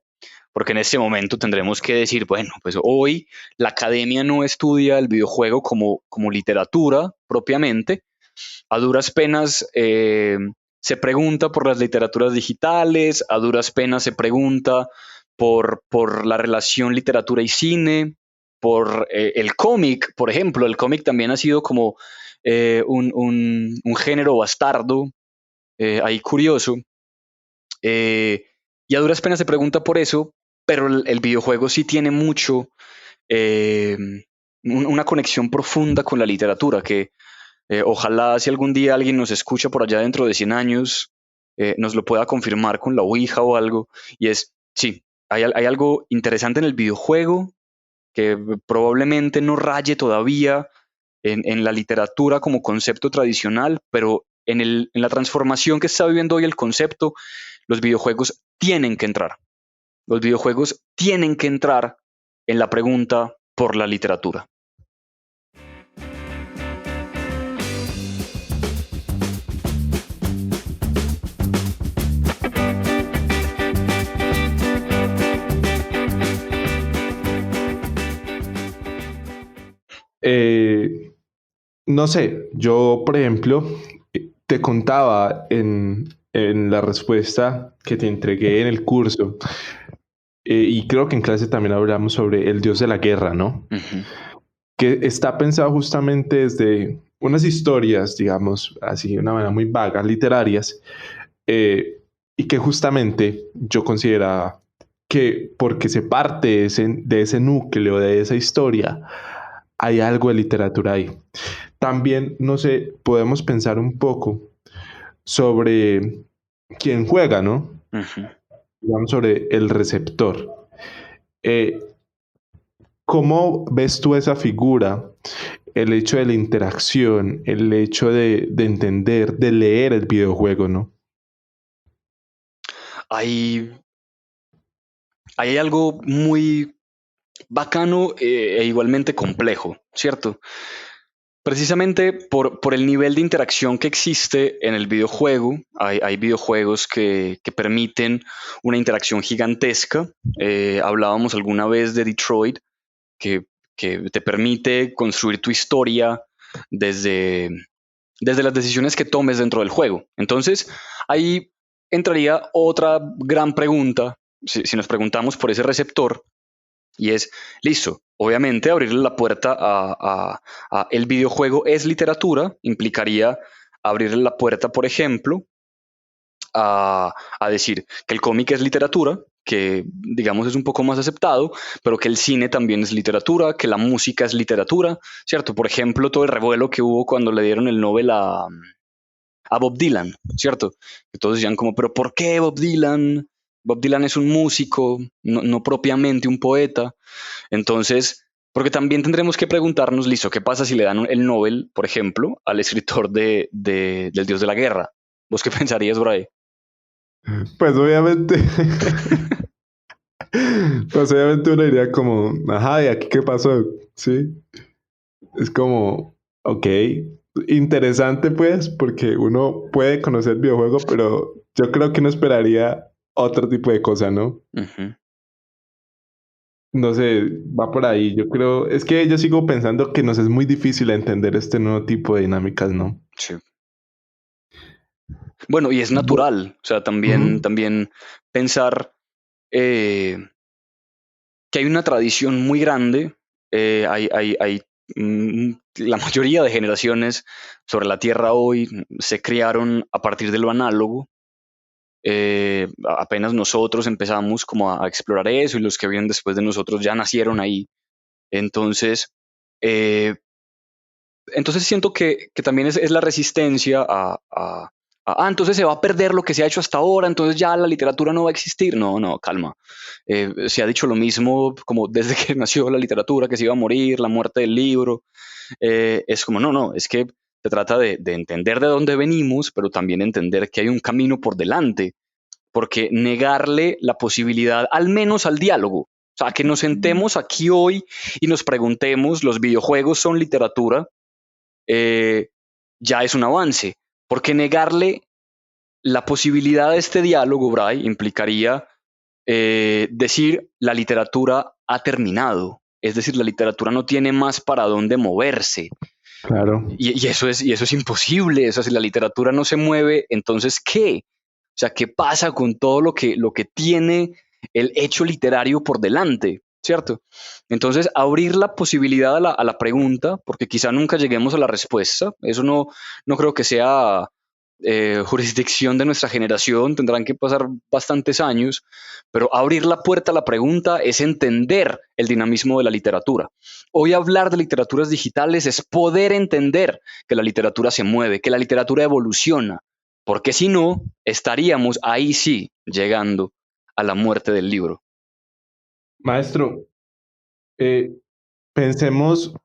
S2: porque en ese momento tendremos que decir, bueno, pues hoy la academia no estudia el videojuego como literatura propiamente, a duras penas se pregunta por las literaturas digitales, a duras penas se pregunta por la relación literatura y cine, por el cómic, por ejemplo. El cómic también ha sido como un género bastardo, ahí curioso. Y a duras penas se pregunta por eso, pero el videojuego sí tiene mucho, eh, una conexión profunda con la literatura, que ojalá si algún día alguien nos escucha por allá dentro de 100 años, nos lo pueda confirmar con la Ouija o algo, y es, sí, hay algo interesante en el videojuego que probablemente no raye todavía en la literatura como concepto tradicional, pero en la transformación que está viviendo hoy el concepto, los videojuegos tienen que entrar. Los videojuegos tienen que entrar en la pregunta por la literatura.
S1: Eh, no sé, yo, por ejemplo, te contaba en la respuesta que te entregué en el curso, y creo que en clase también hablamos sobre el dios de la guerra, ¿no?
S2: Ujú.
S1: Que está pensado justamente desde unas historias, digamos, así de una manera muy vaga, literarias, y que justamente yo consideraba que porque se parte de ese núcleo, de esa historia, hay algo de literatura ahí. También, no sé, podemos pensar un poco sobre quién juega, ¿no?
S2: Ujú.
S1: Digamos, sobre el receptor. Eh, ¿Cómo ves tú esa figura? El hecho de la interacción, el hecho de entender, de leer el videojuego, ¿no?
S2: Hay, hay algo muy bacano e igualmente complejo, ¿cierto? Precisamente por el nivel de interacción que existe en el videojuego, hay videojuegos que permiten una interacción gigantesca. Hablábamos alguna vez de Detroit, que, que te permite construir tu historia desde, desde las decisiones que tomes dentro del juego. Entonces, ahí entraría otra gran pregunta, si nos preguntamos por ese receptor, y es, listo, obviamente abrirle la puerta a el videojuego es literatura, implicaría abrirle la puerta, por ejemplo, a decir que el cómic es literatura, que digamos es un poco más aceptado, pero que el cine también es literatura, que la música es literatura, ¿cierto? Por ejemplo, todo el revuelo que hubo cuando le dieron el Nobel a Bob Dylan, ¿cierto? Que todos decían como, pero ¿por qué Bob Dylan? Bob Dylan es un músico, no propiamente un poeta. Entonces, porque también tendremos que preguntarnos, listo, ¿qué pasa si le dan el Nobel, por ejemplo, al escritor del Dios de la Guerra? ¿Vos qué pensarías por ahí?
S1: Pues obviamente, pues obviamente uno diría como, ajá, ¿y aquí qué pasó? Sí, es como, ok, interesante pues, porque uno puede conocer el videojuego, pero yo creo que uno esperaría otro tipo de cosa, ¿no?
S2: Ujú.
S1: No sé, va por ahí. Yo creo, es que yo sigo pensando que nos es muy difícil entender este nuevo tipo de dinámicas, ¿no?
S2: Sí. Bueno, y es natural, o sea,
S1: Ujú.
S2: también pensar eh, que hay una tradición muy grande, la mayoría de generaciones sobre la Tierra hoy se criaron a partir de lo análogo, Apenas nosotros empezamos como a explorar eso y los que vienen después de nosotros ya nacieron ahí. Entonces, eh, entonces siento que también es la resistencia entonces se va a perder lo que se ha hecho hasta ahora, entonces ya la literatura no va a existir. No, no, calma. Se ha dicho lo mismo como desde que nació la literatura, que se iba a morir, la muerte del libro. Es como, no, no, es que se trata de entender de dónde venimos, pero también entender que hay un camino por delante, porque negarle la posibilidad, al menos al diálogo, o sea, que nos sentemos aquí hoy y nos preguntemos, ¿los videojuegos son literatura? Ya es un avance, porque negarle la posibilidad de este diálogo, Bray, implicaría decir la literatura ha terminado, es decir, la literatura no tiene más para dónde moverse.
S1: Claro.
S2: Y eso es imposible. O sea, si la literatura no se mueve, entonces ¿qué? O sea, ¿qué pasa con todo lo que tiene el hecho literario por delante? ¿Cierto? Entonces, abrir la posibilidad a la pregunta, porque quizá nunca lleguemos a la respuesta, eso no creo que sea jurisdicción de nuestra generación, tendrán que pasar bastantes años, pero abrir la puerta a la pregunta es entender el dinamismo de la literatura. Hoy hablar de literaturas digitales es poder entender que la literatura se mueve, que la literatura evoluciona, porque si no, estaríamos ahí sí llegando a la muerte del libro.
S1: Maestro, eh, pensemos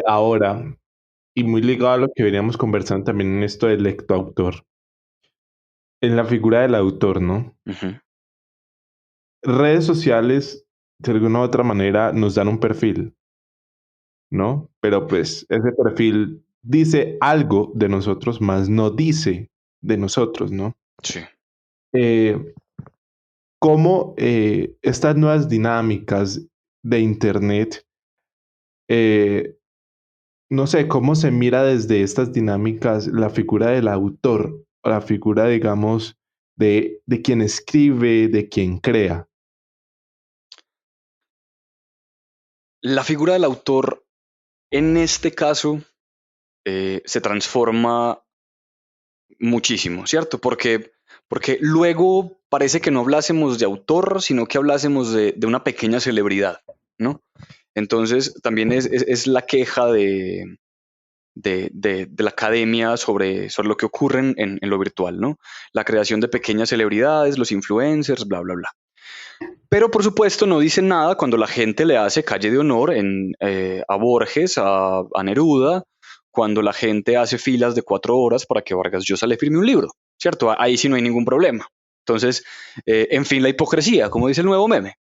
S1: ahora, y muy ligado a lo que veníamos conversando también en esto del lectoautor, en la figura del autor, ¿no?
S2: Uh-huh.
S1: Redes sociales, de alguna u otra manera, nos dan un perfil, ¿no? Pero pues ese perfil dice algo de nosotros, más no dice de nosotros, ¿no?
S2: Sí.
S1: Cómo estas nuevas dinámicas de Internet, no sé, cómo se mira desde estas dinámicas la figura del autor, o la figura, digamos, de quien escribe, de quien crea.
S2: La figura del autor, en este caso, se transforma muchísimo, ¿cierto? Porque luego parece que no hablásemos de autor, sino que hablásemos de una pequeña celebridad, ¿no? Entonces, también es la queja de la academia sobre lo que ocurre en lo virtual, ¿no? La creación de pequeñas celebridades, los influencers, bla, bla, bla. Pero por supuesto no dicen nada cuando la gente le hace calle de honor a Borges, a Neruda, cuando la gente hace filas de 4 horas para que Vargas Llosa le firme un libro, ¿cierto? Ahí sí no hay ningún problema. Entonces, en fin, la hipocresía, como dice el nuevo meme.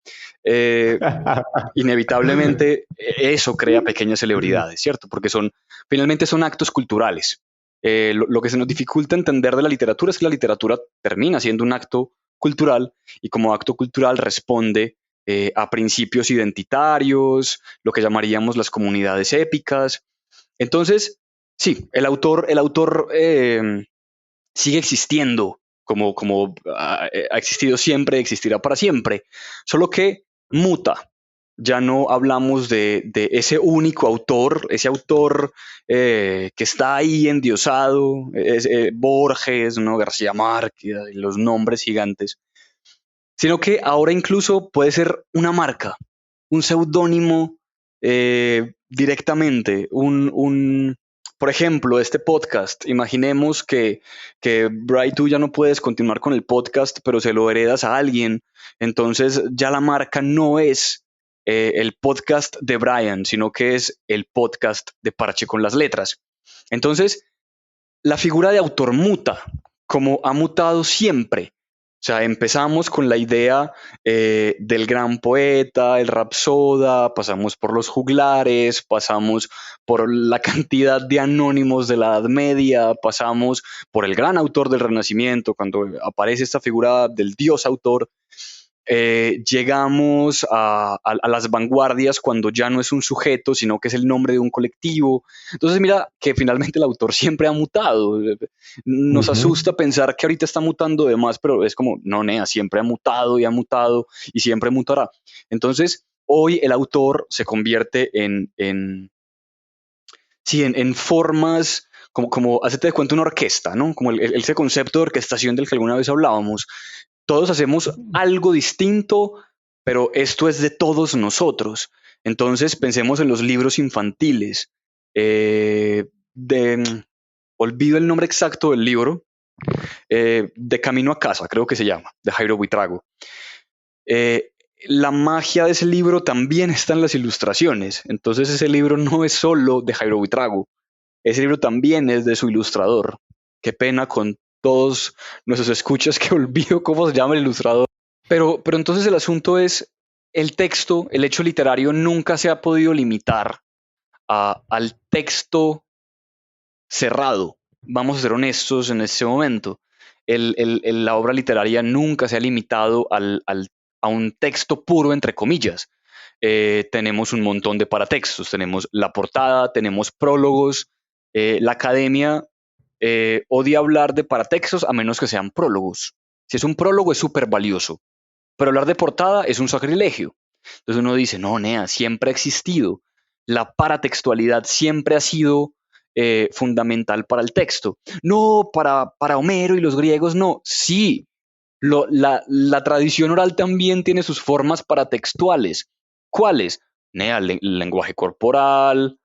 S2: Inevitablemente eso crea pequeñas celebridades, ¿cierto? Porque finalmente son actos culturales. Lo que se nos dificulta entender de la literatura es que la literatura termina siendo un acto cultural y como acto cultural responde a principios identitarios, lo que llamaríamos las comunidades épicas. Entonces, sí, el autor sigue existiendo como ha existido siempre, existirá para siempre, solo que muta. Ya no hablamos de ese único autor, ese autor que está ahí endiosado, Borges, ¿no? García Márquez, los nombres gigantes, sino que ahora incluso puede ser una marca, un seudónimo directamente, por ejemplo, este podcast. Imaginemos que Bray, tú ya no puedes continuar con el podcast, pero se lo heredas a alguien. Entonces ya la marca no es el podcast de Brian, sino que es el podcast de Parche con las Letras. Entonces, la figura de autor muta, como ha mutado siempre. O sea, empezamos con la idea del gran poeta, el rapsoda, pasamos por los juglares, pasamos por la cantidad de anónimos de la Edad Media, pasamos por el gran autor del Renacimiento, cuando aparece esta figura del dios autor. Llegamos a las vanguardias cuando ya no es un sujeto, sino que es el nombre de un colectivo. Entonces mira que finalmente el autor siempre ha mutado. Nos asusta pensar que ahorita está mutando de más, pero es como, no, nea, siempre ha mutado y siempre mutará. Entonces hoy el autor se convierte en formas como hacete de cuenta una orquesta, ¿no? Como ese concepto de orquestación del que alguna vez hablábamos. Todos hacemos algo distinto, pero esto es de todos nosotros. Entonces pensemos en los libros infantiles. Olvido el nombre exacto del libro, De Camino a Casa, creo que se llama, de Jairo Buitrago. La magia de ese libro también está en las ilustraciones. Entonces ese libro no es solo de Jairo Buitrago, ese libro también es de su ilustrador. Qué pena con todos nuestros escuchas que olvido cómo se llama el ilustrador. Pero entonces el asunto es, el texto, el hecho literario nunca se ha podido limitar al texto cerrado. Vamos a ser honestos en este momento. La obra literaria nunca se ha limitado a un texto puro, entre comillas. Tenemos un montón de paratextos, tenemos la portada, tenemos prólogos. La academia odia hablar de paratextos a menos que sean prólogos. Si es un prólogo es súper valioso, pero hablar de portada es un sacrilegio. Entonces uno dice, no, Nea, siempre ha existido. La paratextualidad siempre ha sido fundamental para el texto. No, para Homero y los griegos, no. Sí, la tradición oral también tiene sus formas paratextuales. ¿Cuáles? Nea, lenguaje corporal,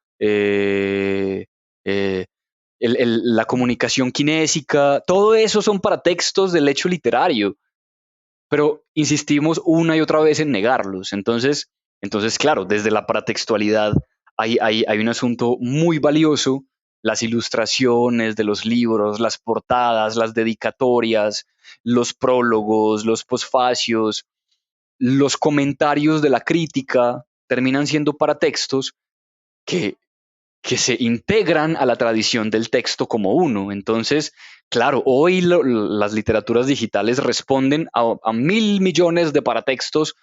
S2: la comunicación kinésica, todo eso son paratextos del hecho literario, pero insistimos una y otra vez en negarlos. Entonces claro, desde la paratextualidad hay un asunto muy valioso, las ilustraciones de los libros, las portadas, las dedicatorias, los prólogos, los posfacios, los comentarios de la crítica terminan siendo paratextos que se integran a la tradición del texto como uno. Entonces, claro, hoy las literaturas digitales responden a 1.000 millones de paratextos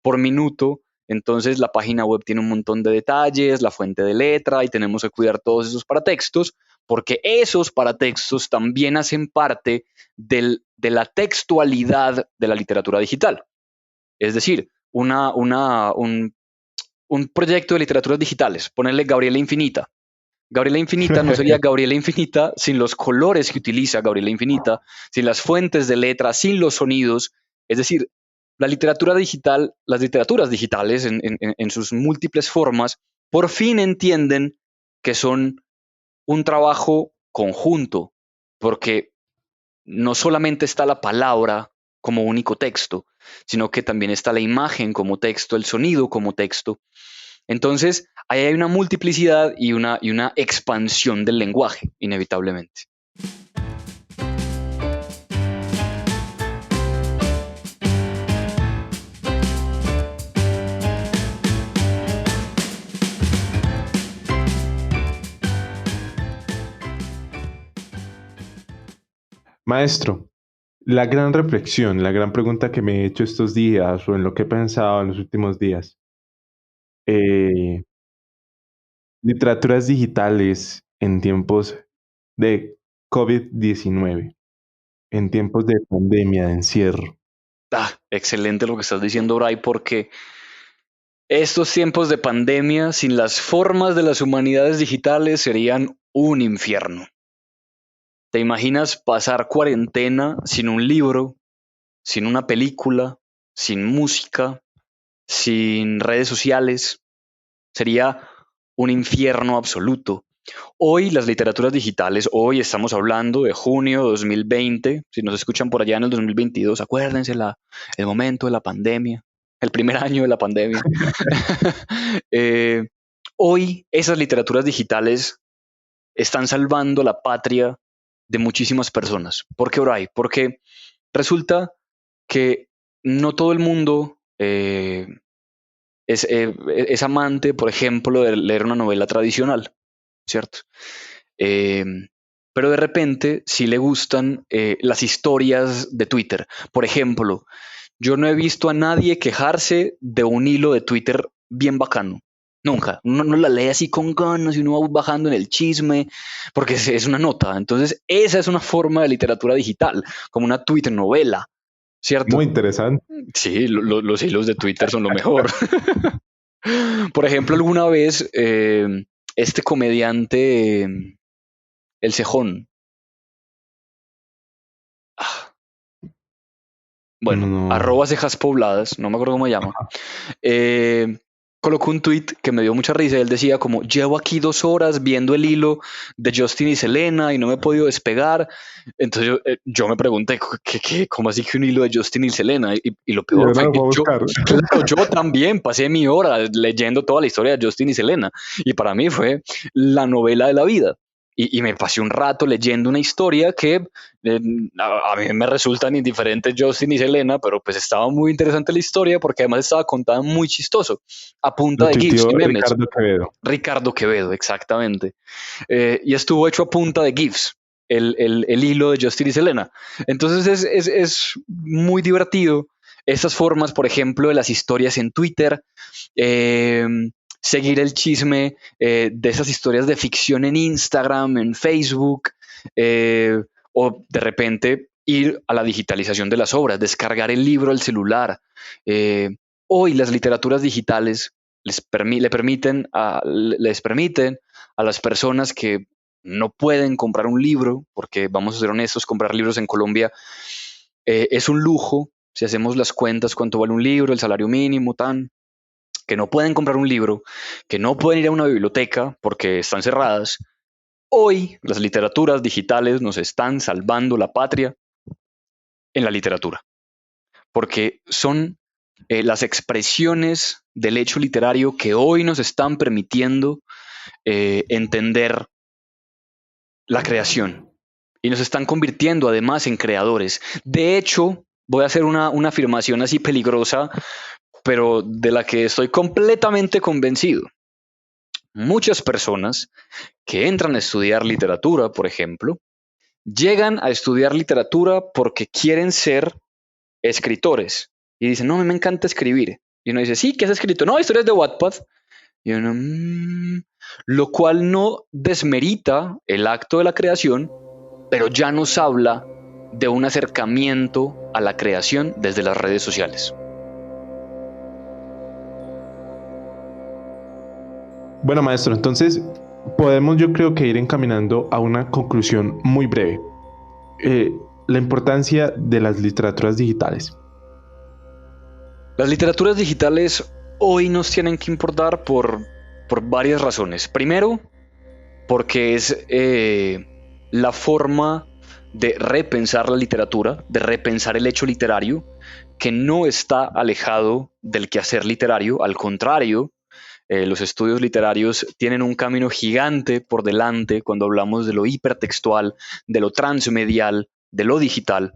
S2: por minuto. Entonces, la página web tiene un montón de detalles, la fuente de letra, y tenemos que cuidar todos esos paratextos, porque esos paratextos también hacen parte de la textualidad de la literatura digital. Es decir, un proyecto de literaturas digitales, ponerle Gabriela Infinita. Gabriela Infinita no sería Gabriela Infinita sin los colores que utiliza Gabriela Infinita, sin las fuentes de letra, sin los sonidos. Es decir, la literatura digital, las literaturas digitales en sus múltiples formas, por fin entienden que son un trabajo conjunto, porque no solamente está la palabra como único texto, sino que también está la imagen como texto, el sonido como texto. Entonces, ahí hay una multiplicidad y una expansión del lenguaje, inevitablemente.
S1: Maestro, la gran reflexión, la gran pregunta que me he hecho estos días o en lo que he pensado en los últimos días, eh, literaturas digitales en tiempos de COVID-19, en tiempos de pandemia, de encierro.
S2: Excelente lo que estás diciendo, Bray, porque estos tiempos de pandemia sin las formas de las humanidades digitales serían un infierno. ¿Te imaginas pasar cuarentena sin un libro, sin una película, sin música, sin redes sociales? Sería un infierno absoluto. Hoy las literaturas digitales, hoy estamos hablando de junio de 2020, si nos escuchan por allá en el 2022, acuérdense el momento de la pandemia, el primer año de la pandemia. Hoy esas literaturas digitales están salvando la patria de muchísimas personas. ¿Por qué, Bray? Porque resulta que no todo el mundo es amante, por ejemplo, de leer una novela tradicional, ¿cierto? Pero de repente sí le gustan las historias de Twitter. Por ejemplo, yo no he visto a nadie quejarse de un hilo de Twitter bien bacano. Nunca. Uno no la lee así con ganas y uno va bajando en el chisme, porque es una nota. Entonces, esa es una forma de literatura digital, como una Twitter novela, ¿cierto?
S1: Muy interesante.
S2: Sí, los hilos de Twitter son lo mejor. Por ejemplo, alguna vez este comediante el cejón. Bueno,
S1: No.
S2: @cejas pobladas, no me acuerdo cómo se llama. Colocó un tweet que me dio mucha risa. Él decía como, llevo aquí 2 horas viendo el hilo de Justin y Selena y no me he podido despegar. Entonces yo me pregunté, ¿cómo así que un hilo de Justin y Selena? Y lo
S1: Y
S2: peor
S1: ahora
S2: fue
S1: lo
S2: que
S1: voy a buscar.
S2: claro, yo también pasé mi hora leyendo toda la historia de Justin y Selena. Y para mí fue la novela de la vida. Y me pasé un rato leyendo una historia que a mí me resultan indiferentes Justin y Selena, pero pues estaba muy interesante la historia porque además estaba contada muy chistoso, a punta
S1: Lo
S2: de GIFs
S1: tuiteó
S2: y memes.
S1: Ricardo Quevedo.
S2: Ricardo Quevedo, exactamente. Y estuvo hecho a punta de GIFs, el hilo de Justin y Selena. Entonces es muy divertido estas formas, por ejemplo, de las historias en Twitter, eh, seguir el chisme de esas historias de ficción en Instagram, en Facebook, o de repente ir a la digitalización de las obras, descargar el libro al celular. Hoy las literaturas digitales les permiten a las personas que no pueden comprar un libro, porque vamos a ser honestos, comprar libros en Colombia es un lujo. Si hacemos las cuentas, cuánto vale un libro, el salario mínimo, tan, que no pueden comprar un libro, que no pueden ir a una biblioteca porque están cerradas. Hoy las literaturas digitales nos están salvando la patria en la literatura, porque son las expresiones del hecho literario que hoy nos están permitiendo entender la creación y nos están convirtiendo además en creadores. De hecho, voy a hacer una afirmación así peligrosa, pero de la que estoy completamente convencido. Muchas personas que entran a estudiar literatura, por ejemplo, llegan a estudiar literatura porque quieren ser escritores y dicen, no, me encanta escribir. Y uno dice, sí, ¿qué has escrito? No, historias de Wattpad. Y uno, lo cual no desmerita el acto de la creación, pero ya nos habla de un acercamiento a la creación desde las redes sociales.
S1: Bueno, maestro, entonces podemos yo creo que ir encaminando a una conclusión muy breve. La importancia de las literaturas digitales.
S2: Las literaturas digitales hoy nos tienen que importar por varias razones. Primero, porque es la forma de repensar la literatura, de repensar el hecho literario, que no está alejado del quehacer literario. Al contrario, los estudios literarios tienen un camino gigante por delante cuando hablamos de lo hipertextual, de lo transmedial, de lo digital.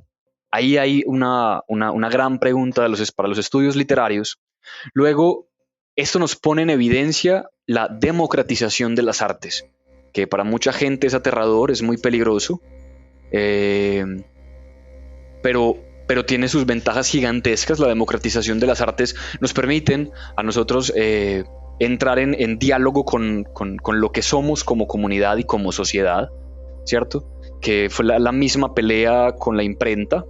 S2: Ahí hay una gran pregunta para los estudios literarios. Luego, esto nos pone en evidencia la democratización de las artes, que para mucha gente es aterrador, es muy peligroso, pero tiene sus ventajas gigantescas. La democratización de las artes nos permiten a nosotros entrar en diálogo con lo que somos como comunidad y como sociedad, ¿cierto? Que fue la misma pelea con la imprenta.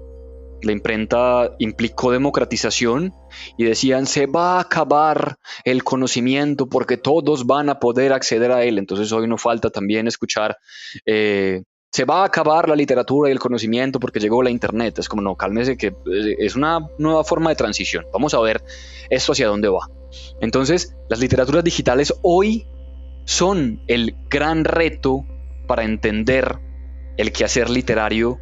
S2: La imprenta implicó democratización y decían, se va a acabar el conocimiento porque todos van a poder acceder a él. Entonces hoy nos falta también escuchar, se va a acabar la literatura y el conocimiento porque llegó la internet. Es como, no, cálmese, que es una nueva forma de transición. Vamos a ver esto hacia dónde va. Entonces, las literaturas digitales hoy son el gran reto para entender el quehacer literario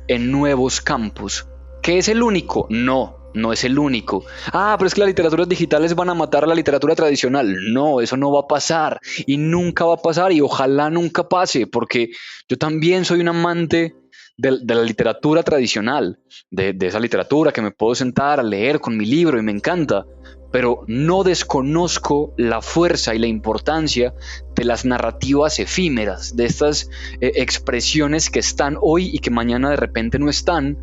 S2: en nuevos campos. ¿Qué es el único? No es el único. Pero es que las literaturas digitales van a matar a la literatura tradicional. No, eso no va a pasar y nunca va a pasar y ojalá nunca pase, porque yo también soy un amante de la literatura tradicional, de esa literatura que me puedo sentar a leer con mi libro y me encanta, pero no desconozco la fuerza y la importancia de las narrativas efímeras, de estas expresiones que están hoy y que mañana de repente no están,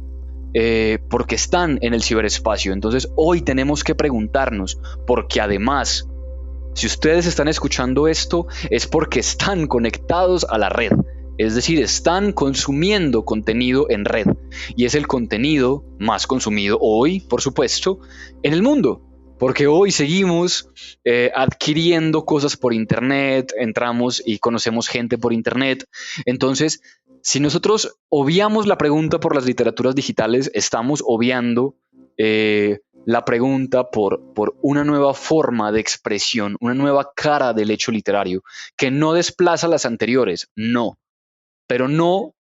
S2: porque están en el ciberespacio. Entonces hoy tenemos que preguntarnos, porque además, si ustedes están escuchando esto, es porque están conectados a la red. Es decir, están consumiendo contenido en red. Y es el contenido más consumido hoy, por supuesto, en el mundo. porque hoy seguimos adquiriendo cosas por internet, entramos y conocemos gente por internet. Entonces, si nosotros obviamos la pregunta por las literaturas digitales, estamos obviando la pregunta por una nueva forma de expresión, una nueva cara del hecho literario, que no desplaza las anteriores, no, pero no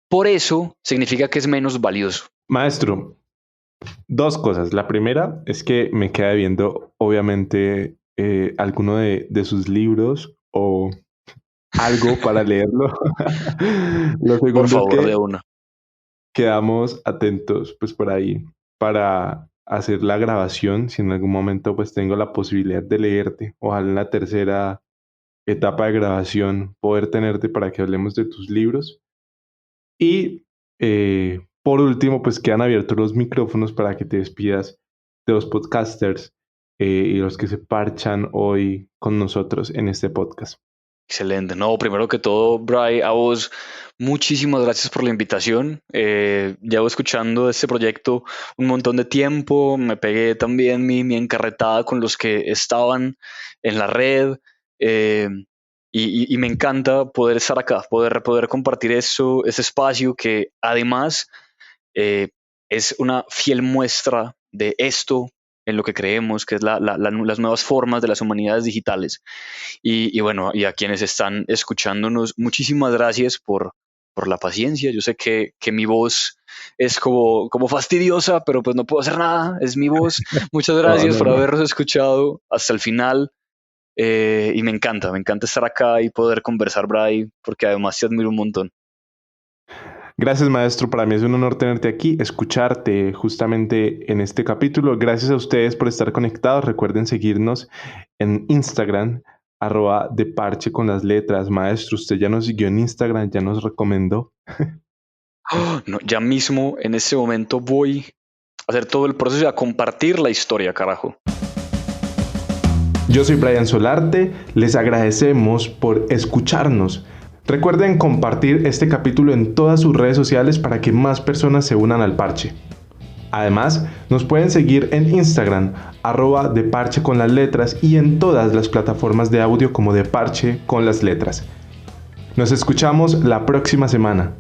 S2: por eso significa que es menos valioso.
S1: Maestro, dos cosas. La primera es que me queda viendo, obviamente, alguno de sus libros o algo para leerlo. Lo segundo
S2: Por favor,
S1: es que
S2: de una.
S1: quedamos atentos, pues por ahí, para hacer la grabación. Si en algún momento, pues tengo la posibilidad de leerte, ojalá en la tercera etapa de grabación poder tenerte para que hablemos de tus libros. Y por último, pues quedan abiertos los micrófonos para que te despidas de los podcasters y los que se parchan hoy con nosotros en este podcast.
S2: Excelente. No, primero que todo, Bry, a vos, muchísimas gracias por la invitación. Llevo escuchando este proyecto un montón de tiempo. Me pegué también mi encarretada con los que estaban en la red. Y me encanta poder estar acá, poder compartir eso, ese espacio que además es una fiel muestra de esto en lo que creemos, que es las nuevas formas de las humanidades digitales. Y bueno, y a quienes están escuchándonos, muchísimas gracias por la paciencia. Yo sé que mi voz es como fastidiosa, pero pues no puedo hacer nada, es mi voz. Muchas gracias por habernos escuchado hasta el final. Y me encanta estar acá y poder conversar, Bray, porque además te admiro un montón.
S1: Gracias, maestro. Para mí es un honor tenerte aquí, escucharte justamente en este capítulo. Gracias a ustedes por estar conectados. Recuerden seguirnos en Instagram, @deparche con las letras. Maestro, usted ya nos siguió en Instagram, ya nos recomendó.
S2: Oh, no, ya mismo, en este momento, voy a hacer todo el proceso y a compartir la historia, carajo.
S1: Yo soy Brian Solarte, les agradecemos por escucharnos. Recuerden compartir este capítulo en todas sus redes sociales para que más personas se unan al parche. Además, nos pueden seguir en Instagram, @deparche con las letras y en todas las plataformas de audio como Deparche con las letras. Nos escuchamos la próxima semana.